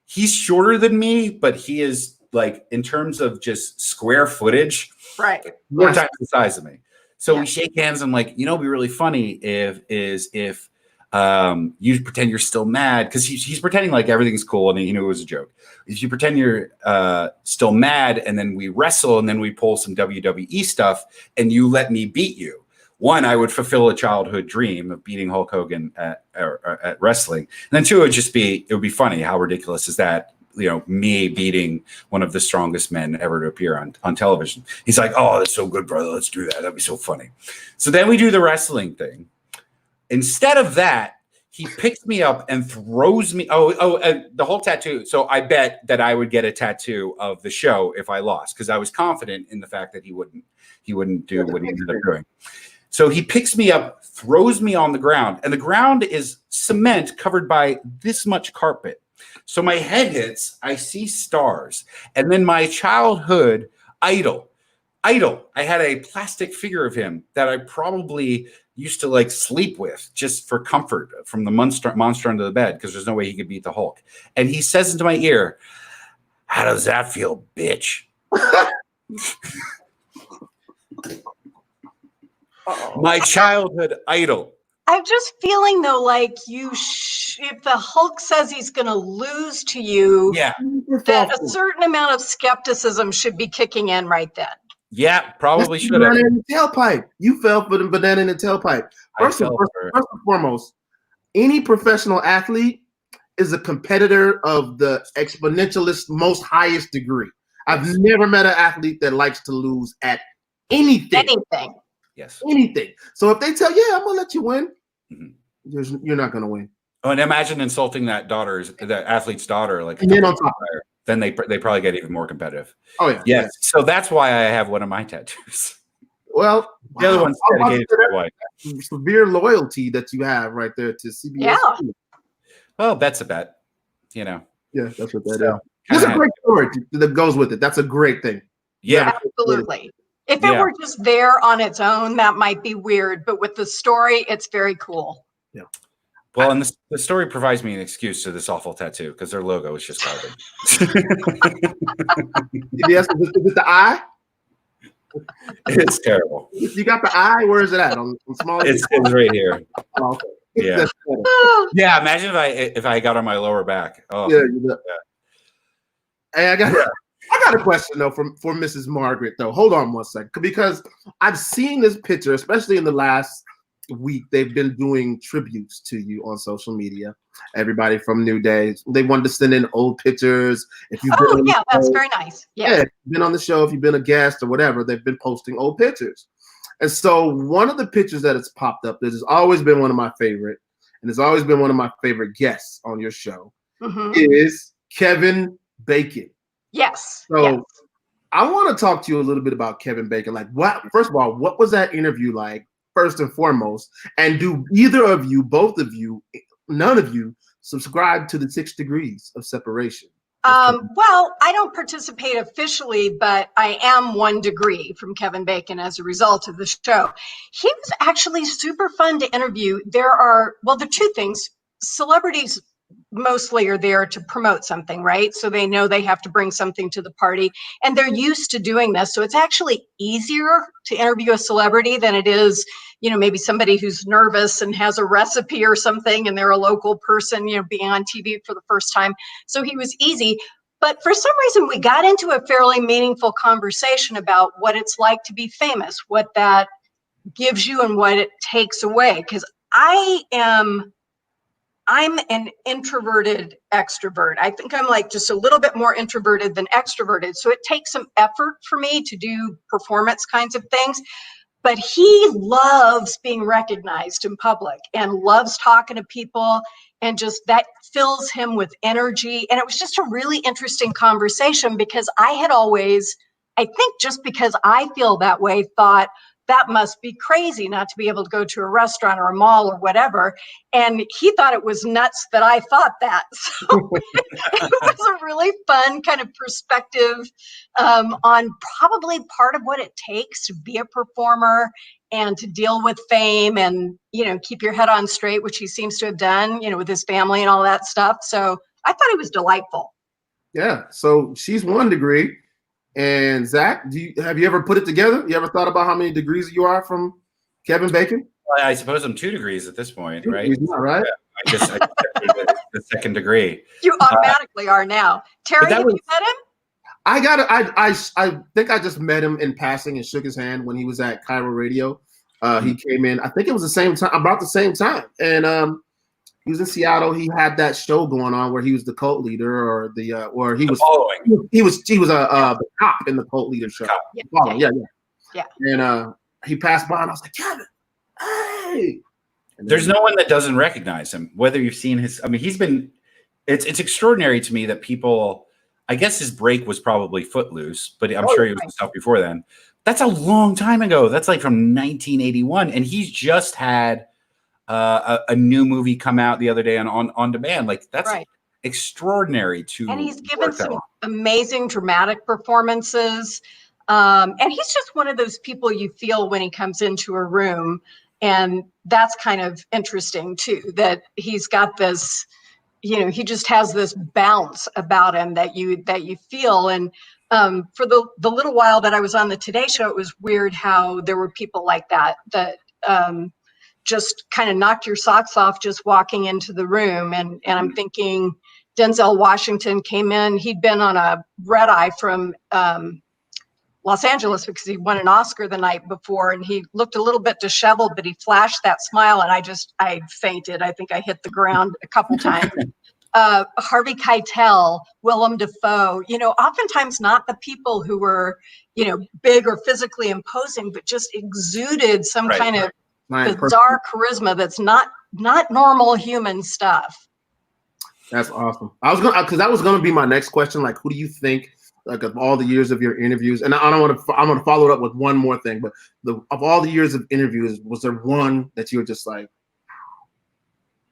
he's shorter than me, but he is, like, in terms of just square footage, right, 4 times the size of me. So we shake hands. I'm like, it'd be really funny if you pretend you're still mad, because he's pretending like everything's cool and he knew it was a joke. If you pretend you're still mad, and then we wrestle, and then we pull some WWE stuff, and you let me beat you. One, I would fulfill a childhood dream of beating Hulk Hogan at wrestling. And then two, it would be funny. How ridiculous is that? Me beating one of the strongest men ever to appear on television. He's like, "Oh, that's so good, brother. Let's do that. That'd be so funny." So then we do the wrestling thing. Instead of that, he picks me up and throws me. And the whole tattoo. So I bet that I would get a tattoo of the show if I lost, because I was confident in the fact that he wouldn't do what he ended up doing. So he picks me up, throws me on the ground, and the ground is cement covered by this much carpet. So my head hits, I see stars. And then my childhood idol, I had a plastic figure of him that I probably used to, like, sleep with just for comfort from the monster under the bed, because there's no way he could beat the Hulk. And he says into my ear, "How does that feel, bitch?" My childhood idol. I'm just feeling, though, like if the Hulk says he's going to lose to you, that a certain amount of skepticism should be kicking in right then. Yeah, probably should have. Banana in the tailpipe. You fell for the banana in the tailpipe. First and foremost, any professional athlete is a competitor of the exponentialist, most highest degree. I've never met an athlete that likes to lose at anything. Yes. Anything. So if they tell you, yeah, I'm gonna let you win, you're not gonna win. Oh, and imagine insulting that athlete's daughter, like, and then on top, then they probably get even more competitive. Oh yeah. Yes. So that's why I have one of my tattoos. Well, the other one's dedicated to my wife. Severe loyalty that you have right there to CBS. Yeah. Well, that's a bet. You know. Yeah, that's what that is. That's a great story that goes with it. That's a great thing. Yeah, absolutely. If it were just there on its own, that might be weird. But with the story, it's very cool. Yeah. Well, and the story provides me an excuse to this awful tattoo because their logo is just garbage. Yes, is it the eye? It's terrible. You got the eye? Where is it at? On small? It's right here. Oh, okay. Yeah. Yeah. Imagine if I got on my lower back. Oh. Yeah. Hey, I got a question though for Mrs. Margaret though. Hold on one second, because I've seen this picture, especially in the last week. They've been doing tributes to you on social media. Everybody from New Day, they wanted to send in old pictures. If you've been that's very nice. Yeah, if you've been on the show, if you've been a guest or whatever, they've been posting old pictures. And so one of the pictures that has popped up, this has always been one of my favorite, and it's always been one of my favorite guests on your show, is Kevin Bacon. Yes. So I want to talk to you a little bit about Kevin Bacon. Like, first of all, what was that interview like, first and foremost? And do either of you, both of you, none of you subscribe to the 6 degrees of separation? Well, I don't participate officially, but I am 1 degree from Kevin Bacon as a result of the show. He was actually super fun to interview. There are two things. Celebrities mostly are there to promote something, right? So they know they have to bring something to the party, and they're used to doing this. So it's actually easier to interview a celebrity than it is, maybe somebody who's nervous and has a recipe or something, and they're a local person, being on TV for the first time. So he was easy. But for some reason, we got into a fairly meaningful conversation about what it's like to be famous, what that gives you and what it takes away. Because I'm an introverted extrovert. I think I'm like just a little bit more introverted than extroverted. So it takes some effort for me to do performance kinds of things. But he loves being recognized in public and loves talking to people, and just that fills him with energy. And it was just a really interesting conversation because I had always, I think just because I feel that way, thought that must be crazy not to be able to go to a restaurant or a mall or whatever. And he thought it was nuts that I thought that. So it was a really fun kind of perspective on probably part of what it takes to be a performer and to deal with fame and, keep your head on straight, which he seems to have done, with his family and all that stuff. So I thought it was delightful. Yeah. So she's 1 degree. And Zach, have you ever put it together? You ever thought about how many degrees you are from Kevin Bacon? Well, I suppose I'm 2 degrees at this point, right? Right. Yeah, I the 2nd degree. You automatically are now. Terry, have you met him? I think I just met him in passing and shook his hand when he was at Cairo Radio. He came in, I think it was about the same time. And he was in Seattle. He had that show going on where he was the cult leader, or he was following. He was the cop in the cult leader show. Yeah. And he passed by, and I was like, Kevin, hey. There's no one that doesn't recognize him, whether you've seen his. I mean, he's been. It's extraordinary to me that people. I guess his break was probably Footloose, but I'm sure he was stuff before then. That's a long time ago. That's like from 1981, and he's just had a new movie come out the other day on demand. Like, that's extraordinary to. And he's given some amazing dramatic performances. And he's just one of those people you feel when he comes into a room, and that's kind of interesting too, that he's got this, he just has this bounce about him that you feel. And for the little while that I was on the Today Show, it was weird how there were people like that just kind of knocked your socks off just walking into the room. And I'm thinking Denzel Washington came in. He'd been on a red eye from Los Angeles because he won an Oscar the night before, and he looked a little bit disheveled, but he flashed that smile, and I fainted. I think I hit the ground a couple times. Harvey Keitel, Willem Dafoe, oftentimes not the people who were, big or physically imposing, but just exuded some kind of bizarre charisma that's not normal human stuff. That's awesome. Because that was gonna be my next question. Like, who do you think, like, of all the years of your interviews? And I'm gonna follow it up with one more thing. But of all the years of interviews, was there one that you were just like,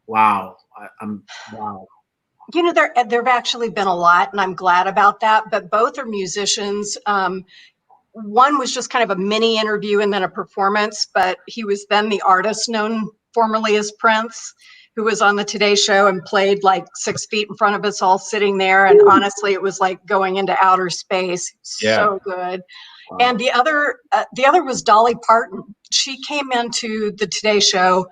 wow, wow? There have actually been a lot, and I'm glad about that. But both are musicians. One was just kind of a mini interview and then a performance, but he was then the artist known formerly as Prince, who was on the Today Show and played like 6 feet in front of us all sitting there. And honestly, it was like going into outer space. So good. Wow. And the other was Dolly Parton. She came into the Today Show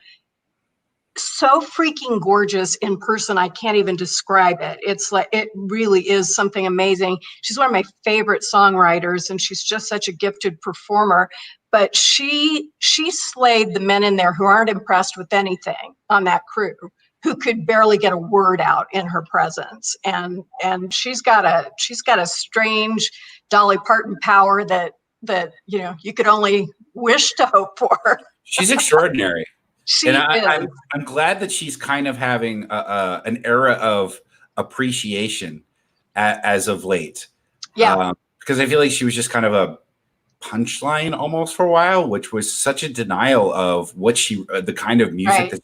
so freaking gorgeous in person. I can't even describe it. It's like, it really is something amazing. She's one of my favorite songwriters, and she's just such a gifted performer. But she slayed the men in there who aren't impressed with anything on that crew, who could barely get a word out in her presence. And she's got a strange Dolly Parton power that you could only wish to hope for. She's extraordinary. I'm glad that she's kind of having an era of appreciation as of late. Yeah. Because I feel like she was just kind of a punchline almost for a while, which was such a denial of what the kind of music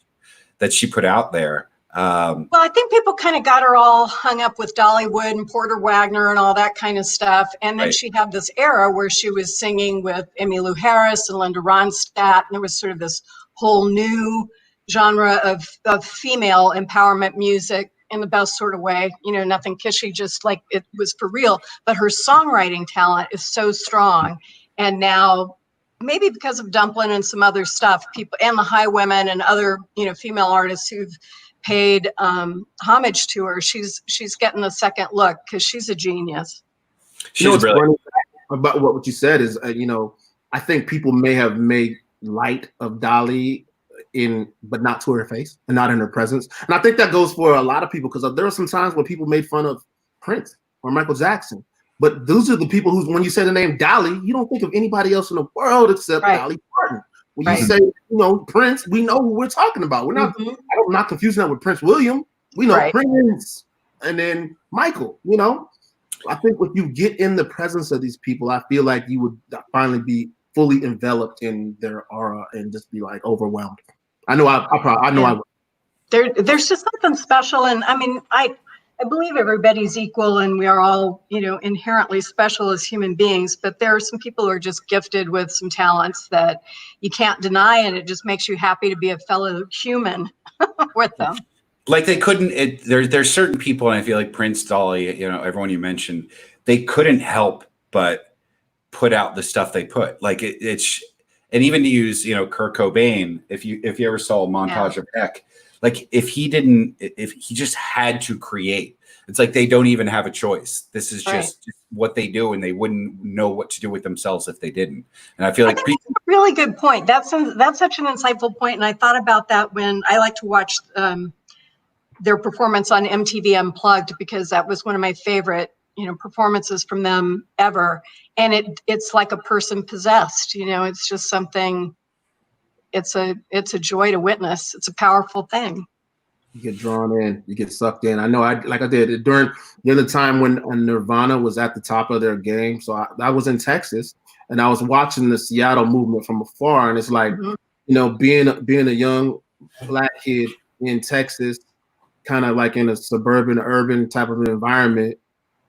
that she put out there. Well, I think people kind of got her all hung up with Dollywood and Porter Wagner and all that kind of stuff. And then she had this era where she was singing with Emmylou Harris and Linda Ronstadt. And there was sort of this whole new genre of female empowerment music in the best sort of way, nothing kishy, just like it was for real. But her songwriting talent is so strong. And now, maybe because of Dumplin' and some other stuff, people and the Highwomen and other, female artists who've paid homage to her, she's getting a second look because she's a genius. What's funny about what you said is, I think people may have made light of Dolly but not to her face and not in her presence. And I think that goes for a lot of people, because there were some times where people made fun of Prince or Michael Jackson. But those are the people who, when you say the name Dolly, you don't think of anybody else in the world except Dolly Parton. When you say, Prince, we know who we're talking about. We're not, I'm not confusing that with Prince William. We know Prince and then Michael, I think when you get in the presence of these people, I feel like you would finally be fully enveloped in their aura and just be like overwhelmed. I know I would. There's just something special. And I mean, I believe everybody's equal and we are all, inherently special as human beings, but there are some people who are just gifted with some talents that you can't deny. And it just makes you happy to be a fellow human with them. Like they couldn't, there's certain people, and I feel like Prince, Dolly, everyone you mentioned, they couldn't help but put out the stuff they put. Like it's, and even to use, Kurt Cobain, if you ever saw a montage of Heck, like if he just had to create, it's like they don't even have a choice. This is just what they do, and they wouldn't know what to do with themselves if they didn't. And I feel like that's a really good point. That's such an insightful point. And I thought about that when I like to watch their performance on MTV Unplugged, because that was one of my favorite, performances from them ever. And it's like a person possessed, it's just something. It's a joy to witness. It's a powerful thing. You get drawn in, you get sucked in. I know I did during the other time when Nirvana was at the top of their game. So I was in Texas and I was watching the Seattle movement from afar. And it's like, being a young Black kid in Texas, kind of like in a suburban, urban type of environment.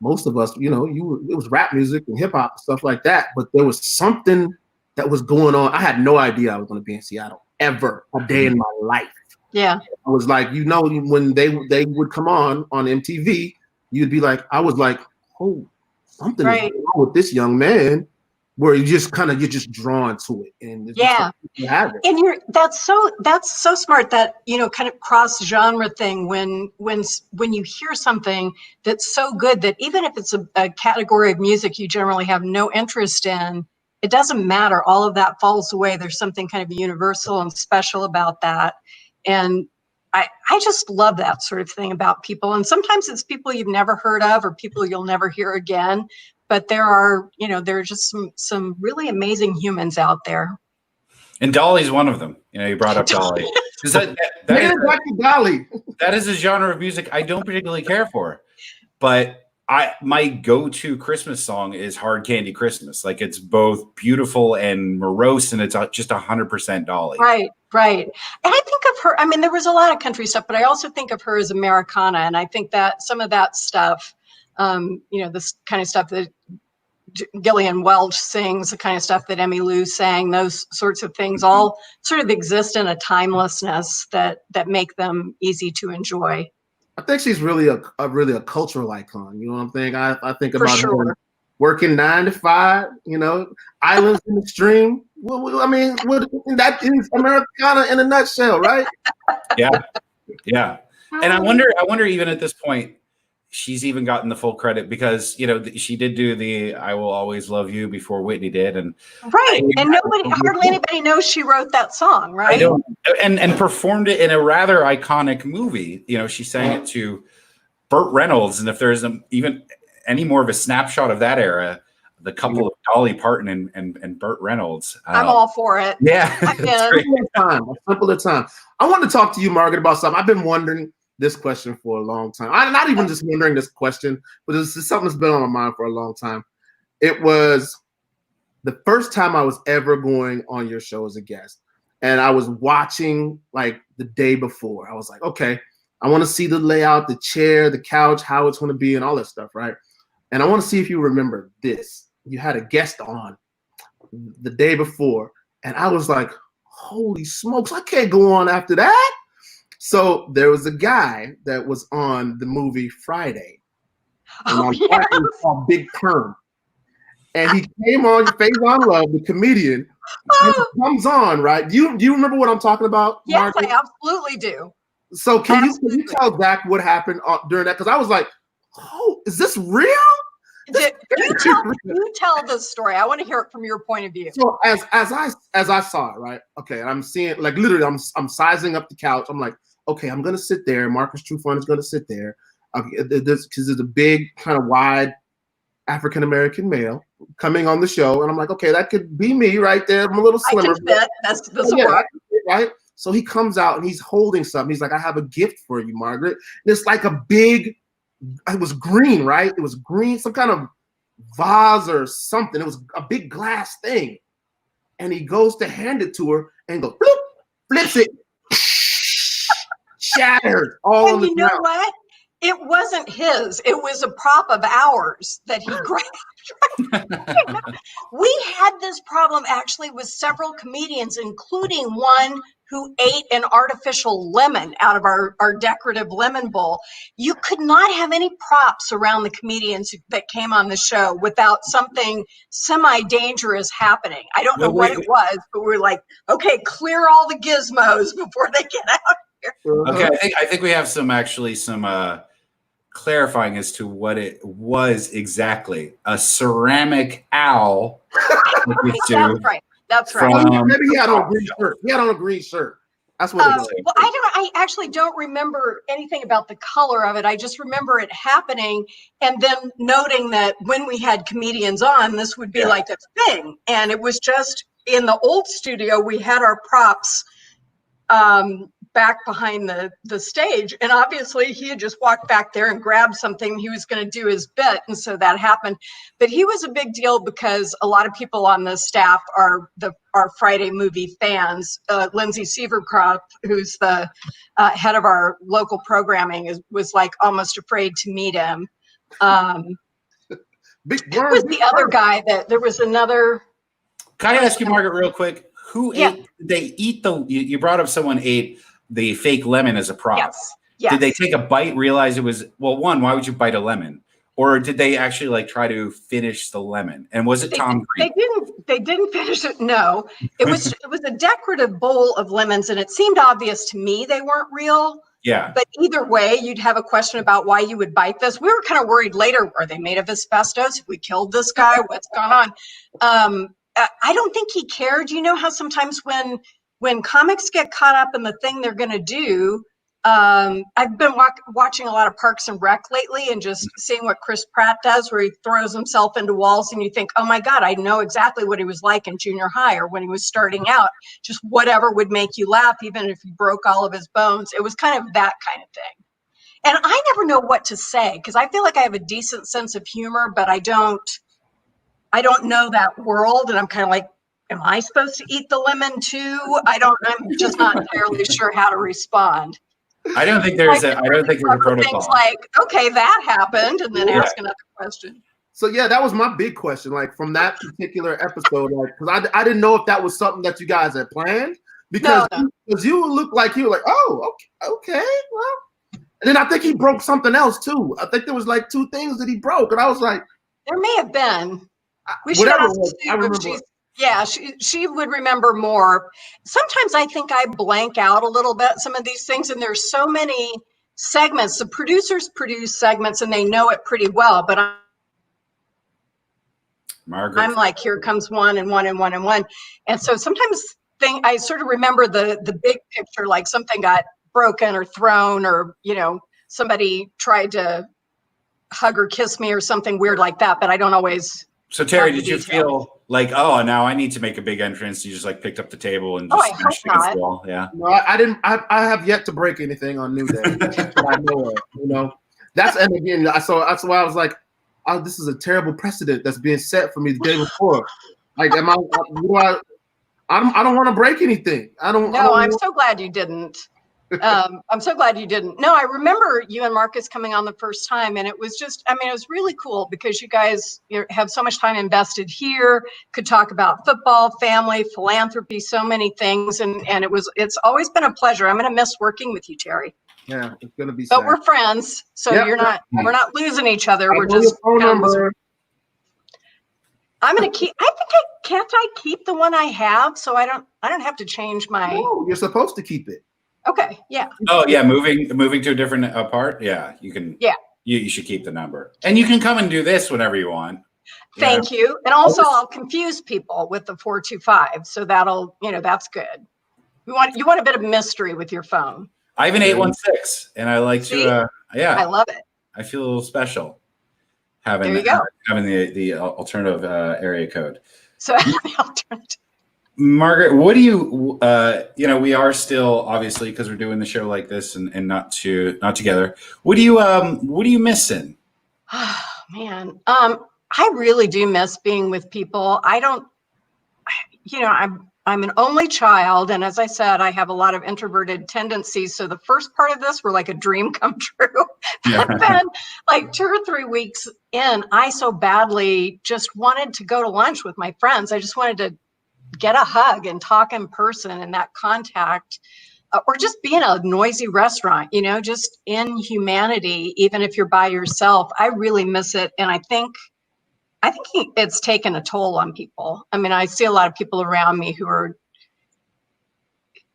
Most of us, it was rap music and hip hop and stuff like that. But there was something that was going on. I had no idea I was going to be in Seattle ever a day in my life. Yeah. I was like, when they would come on MTV, you'd be like, I was like, oh, something is going on with this young man, where you're just drawn to it. And you have it. And that's so smart, that, kind of cross genre thing when you hear something that's so good that even if it's a category of music you generally have no interest in, it doesn't matter. All of that falls away. There's something kind of universal and special about that. And I just love that sort of thing about people. And sometimes it's people you've never heard of or people you'll never hear again. But there are just some really amazing humans out there. And Dolly's one of them. You brought up Dolly. That is a genre of music I don't particularly care for. But my go-to Christmas song is Hard Candy Christmas. Like, it's both beautiful and morose, and it's just 100% Dolly. Right. And I think of her, I mean, there was a lot of country stuff, but I also think of her as Americana. And I think that some of that stuff, this kind of stuff that Gillian Welch sings, the kind of stuff that Emmylou sang, those sorts of things all sort of exist in a timelessness that make them easy to enjoy. I think she's really a cultural icon. You know what I'm saying? I think about her working 9 to 5. Islands in the Stream. Well, I mean, that is Americana in a nutshell, right? Yeah. And I wonder even at this point, she's even gotten the full credit because she did do the "I Will Always Love You" before Whitney did, and hardly anybody knows she wrote that song, right? And performed it in a rather iconic movie. She sang it to Burt Reynolds, and if there's even any more of a snapshot of that era, the couple of Dolly Parton and Burt Reynolds. I'm all for it. Yeah, a simpler time. I want to talk to you, Margaret, about something. I've been wondering this question for a long time. I'm not even just wondering this question, but this is something that's been on my mind for a long time. It was the first time I was ever going on your show as a guest. And I was watching like the day before. I was like, okay, I want to see the layout, the chair, the couch, how it's going to be and all that stuff, right? And I want to see if you remember this. You had a guest on the day before. And I was like, holy smokes, I can't go on after that. So there was a guy that was on the movie Friday. Called Big Perm. And he came on Faison Love, the comedian. And he comes on, right? Do you remember what I'm talking about? Yes, Margaret? I absolutely do. So can you tell Zach what happened during that? Because I was like, oh, is this real? You tell this story. I want to hear it from your point of view. So as I saw it, right? Okay, and I'm seeing, like, literally I'm sizing up the couch. I'm like, okay, I'm gonna sit there. Marcus Trufant is gonna sit there. Because there's a big, kind of wide African American male coming on the show, and I'm like, okay, that could be me right there. I'm a little slimmer. I can fit. That's right. So he comes out and he's holding something. He's like, I have a gift for you, Margaret. And it's like a big. It was green, right? It was green, some kind of vase or something. It was a big glass thing. And he goes to hand it to her and goes, bloop, flips it, shatters all on the ground. You know what? It wasn't his. It was a prop of ours that he grabbed. We had this problem actually with several comedians, including one who ate an artificial lemon out of our decorative lemon bowl. You could not have any props around the comedians that came on the show without something semi-dangerous happening. I don't know what it was, but we were like, okay, clear all the gizmos before they get out here. Okay, I think we have some clarifying as to what it was exactly. A ceramic owl. That's right. Maybe he had on a green shirt. He had on a green shirt. That's what it was. Well, I actually don't remember anything about the color of it. I just remember it happening and then noting that when we had comedians on, this would be like a thing. And it was just in the old studio, we had our props back behind the stage. And obviously he had just walked back there and grabbed something. He was going to do his bit. And so that happened. But he was a big deal because a lot of people on the staff are our Friday movie fans. Lindsay Seavercroft, who's the head of our local programming, was like almost afraid to meet him. Who was the other guy that there was another? Can I ask you, Margaret, real quick? Who ate? Did they eat you brought up someone ate the fake lemon as a prop. Yes. Did they take a bite, realize it was, well, one, why would you bite a lemon? Or did they actually like try to finish the lemon? And was it Tom Green? They didn't finish it. No, it was a decorative bowl of lemons, and it seemed obvious to me they weren't real. Yeah. But either way, you'd have a question about why you would bite this. We were kind of worried later, are they made of asbestos? Have we killed this guy? What's going on? I don't think he cared. You know how sometimes when comics get caught up in the thing they're going to do, I've been watching a lot of Parks and Rec lately, and just seeing what Chris Pratt does, where he throws himself into walls, and you think, oh my God, I know exactly what he was like in junior high or when he was starting out. Just whatever would make you laugh, even if he broke all of his bones. It was kind of that kind of thing. And I never know what to say, because I feel like I have a decent sense of humor, but I don't know that world, and I'm kind of like, am I supposed to eat the lemon too? I'm just not entirely sure how to respond. I don't think there's a protocol. Things like, okay, that happened, and then ask another question. So yeah, that was my big question. Like from that particular episode, like because I didn't know if that was something that you guys had planned, because you look like you were like, oh, okay, well. And then I think he broke something else too. I think there was like 2 things that he broke, and I was like, there may have been. We should ask Sue if she would remember more. Sometimes I think I blank out a little bit some of these things, and there's so many segments. The producers produce segments, and they know it pretty well. But I'm like, here comes one and one and one and one, and so sometimes I sort of remember the big picture, like something got broken or thrown, or somebody tried to hug or kiss me or something weird like that, but I don't always. So Terry, did you feel like, oh, now I need to make a big entrance? You just like picked up the table and just smashed it against the wall? Yeah. No, I didn't. I have yet to break anything on New Day. I know of, That's, and again, that's why I was like, oh, this is a terrible precedent that's being set for me the day before. Like, I don't want to break anything. I'm so glad you didn't. I'm so glad you didn't. No, I remember you and Marcus coming on the first time, and it was just, it was really cool because you guys have so much time invested here, could talk about football, family, philanthropy, so many things. And it's always been a pleasure. I'm going to miss working with you, Terry. Yeah, it's going to be But sad. we're friends, so we're not losing each other. We're just phone number. I'm going to keep, can't I keep the one I have? So I don't have to change my. No, you're supposed to keep it. Okay. Yeah. Oh yeah. Moving to a different part. Yeah. You can. Yeah. You should keep the number, and you can come and do this whenever you want. Thank you. And also I'll confuse people with the 425. So that'll, that's good. You want a bit of mystery with your phone. I have an 816 and I like to, I love it. I feel a little special having the alternative area code. So the alternative. Margaret, what do you, we are still obviously, because we're doing the show like this and not together. What are you missing? Oh man. I really do miss being with people. I'm an only child. And as I said, I have a lot of introverted tendencies. So the first part of this were like a dream come true. Yeah. But then like 2 or 3 weeks in, I so badly just wanted to go to lunch with my friends. I just wanted to get a hug and talk in person, and that contact, or just be in a noisy restaurant, just in humanity, even if you're by yourself. I really miss it. And I think it's taken a toll on people. I see a lot of people around me who are,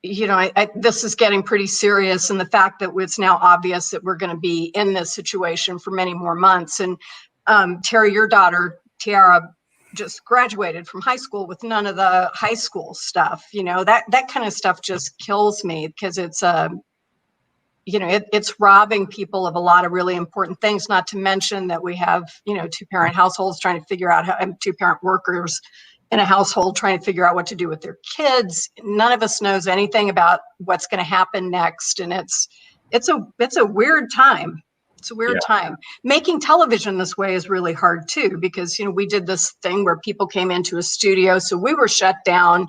this is getting pretty serious. And the fact that it's now obvious that we're going to be in this situation for many more months. And Terry, your daughter, Tiara, just graduated from high school with none of the high school stuff. That kind of stuff just kills me, because it's it's robbing people of a lot of really important things, not to mention that we have, 2-parent households trying to figure out 2-parent workers in a household trying to figure out what to do with their kids. None of us knows anything about what's going to happen next. And it's a weird time. It's a weird time. Making television this way is really hard too, because, we did this thing where people came into a studio. So we were shut down,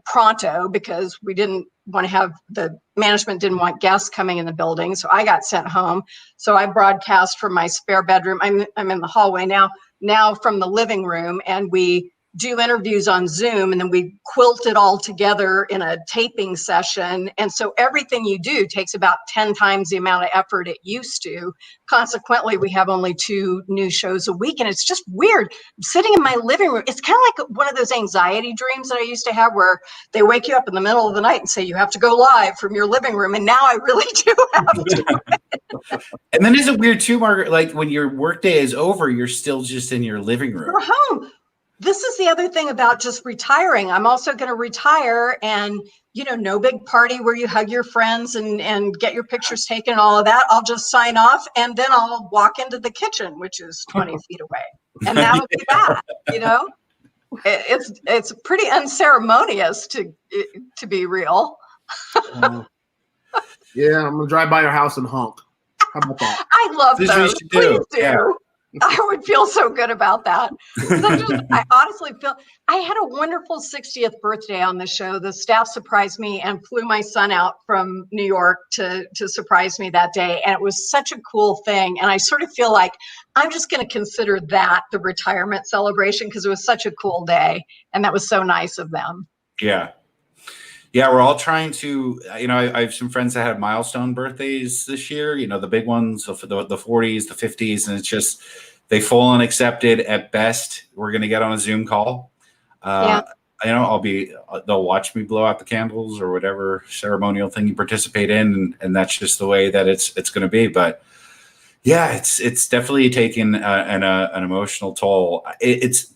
pronto, because we didn't want to have, the management didn't want guests coming in the building. So I got sent home. So I broadcast from my spare bedroom. I'm in the hallway now from the living room, and we do interviews on Zoom, and then we quilt it all together in a taping session. And so everything you do takes about 10 times the amount of effort it used to. Consequently, we have only 2 new shows a week, and it's just weird. I'm sitting in my living room. It's kind of like one of those anxiety dreams that I used to have, where they wake you up in the middle of the night and say, you have to go live from your living room. And now I really do have to. And then is it weird too, Margaret, like when your workday is over, you're still just in your living room? We're home. this is the other thing about just retiring. I'm also going to retire, and no big party where you hug your friends and get your pictures taken and all of that. I'll just sign off, and then I'll walk into the kitchen, which is 20 feet away, and that'll be that. It's pretty unceremonious to be real. Yeah, I'm gonna drive by your house and honk. How about that? I love those. Please do. Yeah. I would feel so good about that. I honestly feel I had a wonderful 60th birthday on the show. The staff surprised me and flew my son out from New York to surprise me that day. And it was such a cool thing. And I sort of feel like I'm just going to consider that the retirement celebration because it was such a cool day. And that was so nice of them. Yeah. Yeah, we're all trying to, I have some friends that had milestone birthdays this year, the big ones, the 40s, the 50s, and it's just, they full and accepted at best. We're going to get on a Zoom call. They'll watch me blow out the candles or whatever ceremonial thing you participate in. And that's just the way that it's going to be. But yeah, it's definitely taken an emotional toll. It's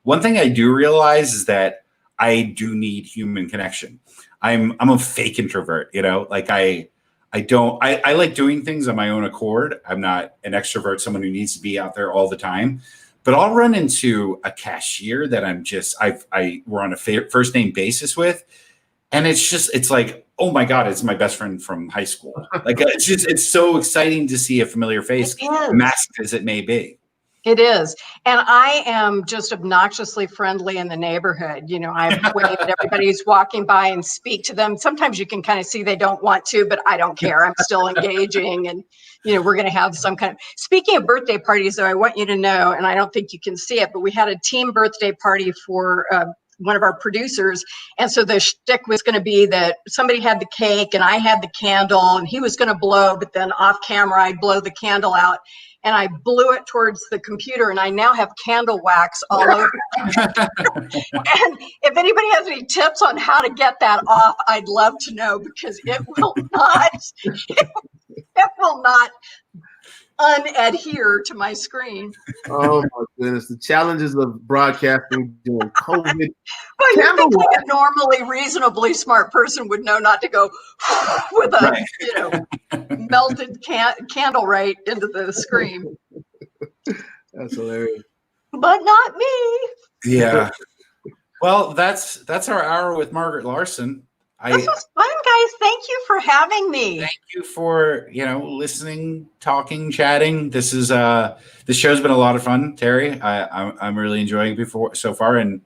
one thing I do realize is that I do need human connection. I'm a fake introvert, like I like doing things on my own accord. I'm not an extrovert, someone who needs to be out there all the time, but I'll run into a cashier that we're on a first name basis with. And it's like, oh my God, it's my best friend from high school. Like, it's so exciting to see a familiar face, masked as it may be. It is. And I am just obnoxiously friendly in the neighborhood. I wave at everybody who's walking by and speak to them. Sometimes you can kind of see they don't want to, but I don't care. I'm still engaging. And, we're going to have some kind of, speaking of birthday parties, though, I want you to know, and I don't think you can see it, but we had a team birthday party for one of our producers. And so the shtick was going to be that somebody had the cake and I had the candle and he was going to blow, but then off camera, I'd blow the candle out. And I blew it towards the computer, and I now have candle wax all over. And if anybody has any tips on how to get that off, I'd love to know because it will not unadhere to my screen. Oh my goodness, the challenges of broadcasting during COVID. Well, you think like a normally reasonably smart person would know not to go with a melted candle right into the screen. That's hilarious. But not me. Yeah. Well, that's our hour with Margaret Larson. This was fun, guys. Thank you for having me. Thank you for listening, talking, chatting. This show's been a lot of fun, Terry. I'm really enjoying it so far, and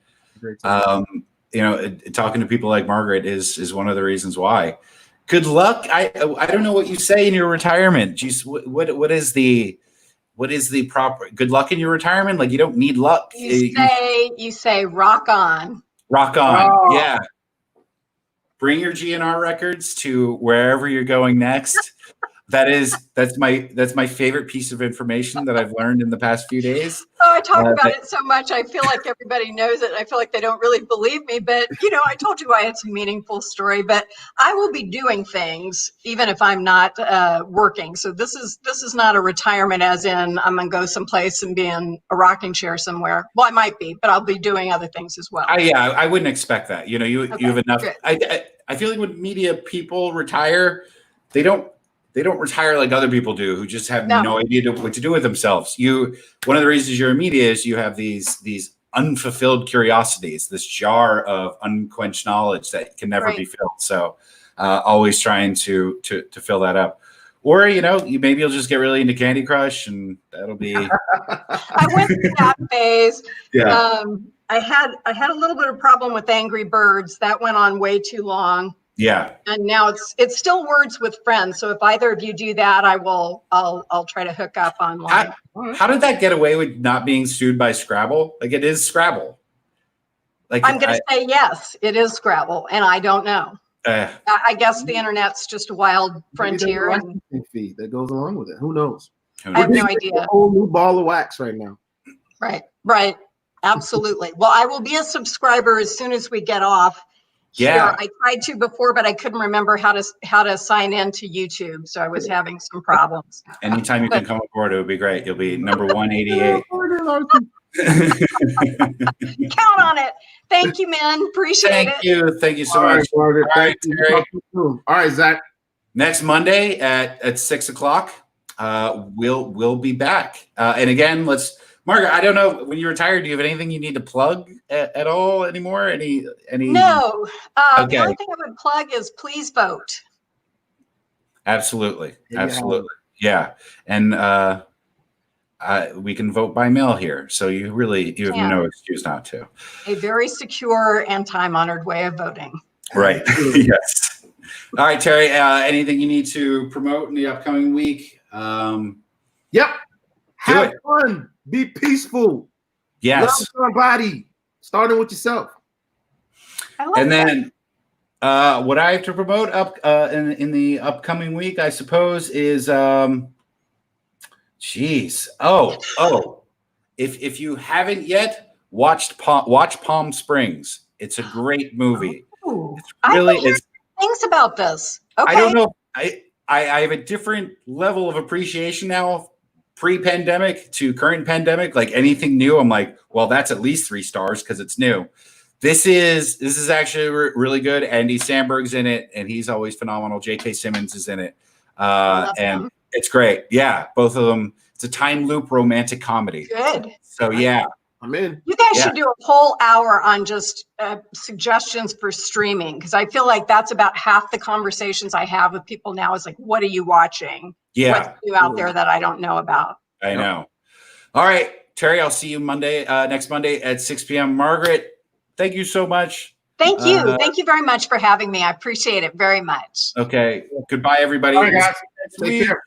talking to people like Margaret is one of the reasons why. Good luck. I don't know what you say in your retirement. Jeez, what is the proper good luck in your retirement? Like, you don't need luck. You say rock on. Rock on. Oh. Yeah. Bring your GNR records to wherever you're going next. That's my favorite piece of information that I've learned in the past few days. Oh, I talk about it so much. I feel like everybody knows it. I feel like they don't really believe me, but I told you I had some meaningful story, but I will be doing things even if I'm not working. So this is not a retirement as in I'm going to go someplace and be in a rocking chair somewhere. Well, I might be, but I'll be doing other things as well. I wouldn't expect that. You have enough. Good. I feel like when media people retire, they don't retire like other people do who just have no idea what to do with themselves. One of the reasons you're in media is you have these unfulfilled curiosities, this jar of unquenched knowledge that can never be filled. So always trying to fill that up. Or, maybe you'll just get really into Candy Crush and that'll be. I went through that phase. Yeah. I had a little bit of problem with Angry Birds. That went on way too long. Yeah. And now it's still Words with Friends. So if either of you do that, I'll try to hook up online. How did that get away with not being sued by Scrabble? Like, it is Scrabble. Like, I'm going to say yes, it is Scrabble, and I don't know. I guess the internet's just a wild frontier. And fee that goes along with it. Who knows? I have no idea. A whole new ball of wax right now. Right. Absolutely. Well, I will be a subscriber as soon as we get off. Yeah, I tried to before, but I couldn't remember how to sign in to YouTube, so I was having some problems. Anytime you can come aboard, it would be great. You'll be number 188. Count on it. Thank you, man. Appreciate it. Thank you so All much. right, Margaret. All right, Thank Terry. you. All right, Zach. Next Monday at 6:00, we'll be back. And again, Margaret, I don't know, when you're retired, do you have anything you need to plug at all anymore? Any? No. Okay. The only thing I would plug is please vote. Absolutely. Yeah. And we can vote by mail here. So you have no excuse not to. A very secure and time-honored way of voting. Right. Yes. All right, Terry, anything you need to promote in the upcoming week? Yep. Have fun. Be peaceful. Yes. Love somebody, starting with yourself. And then what I have to promote in the upcoming week, I suppose, is if you haven't yet watch Palm Springs. It's a great movie. It's things about this. Okay. I don't know. I have a different level of appreciation now, pre-pandemic to current pandemic. Like anything new, I'm like, well, that's at least 3 stars because it's new. This is actually really good. Andy Samberg's in it, and he's always phenomenal. J.K. Simmons is in it, and it's great. Yeah, both of them. It's a time loop romantic comedy. Good. So yeah, I'm in. You guys should do a whole hour on just suggestions for streaming, because I feel like that's about half the conversations I have with people now is like, what are you watching? Yeah. What's new out there that I don't know about? I know. All right, Terry, I'll see you next Monday at 6 p.m. Margaret, thank you so much. Thank you. Thank you very much for having me. I appreciate it very much. Okay. Goodbye, everybody. All right, guys. Take care.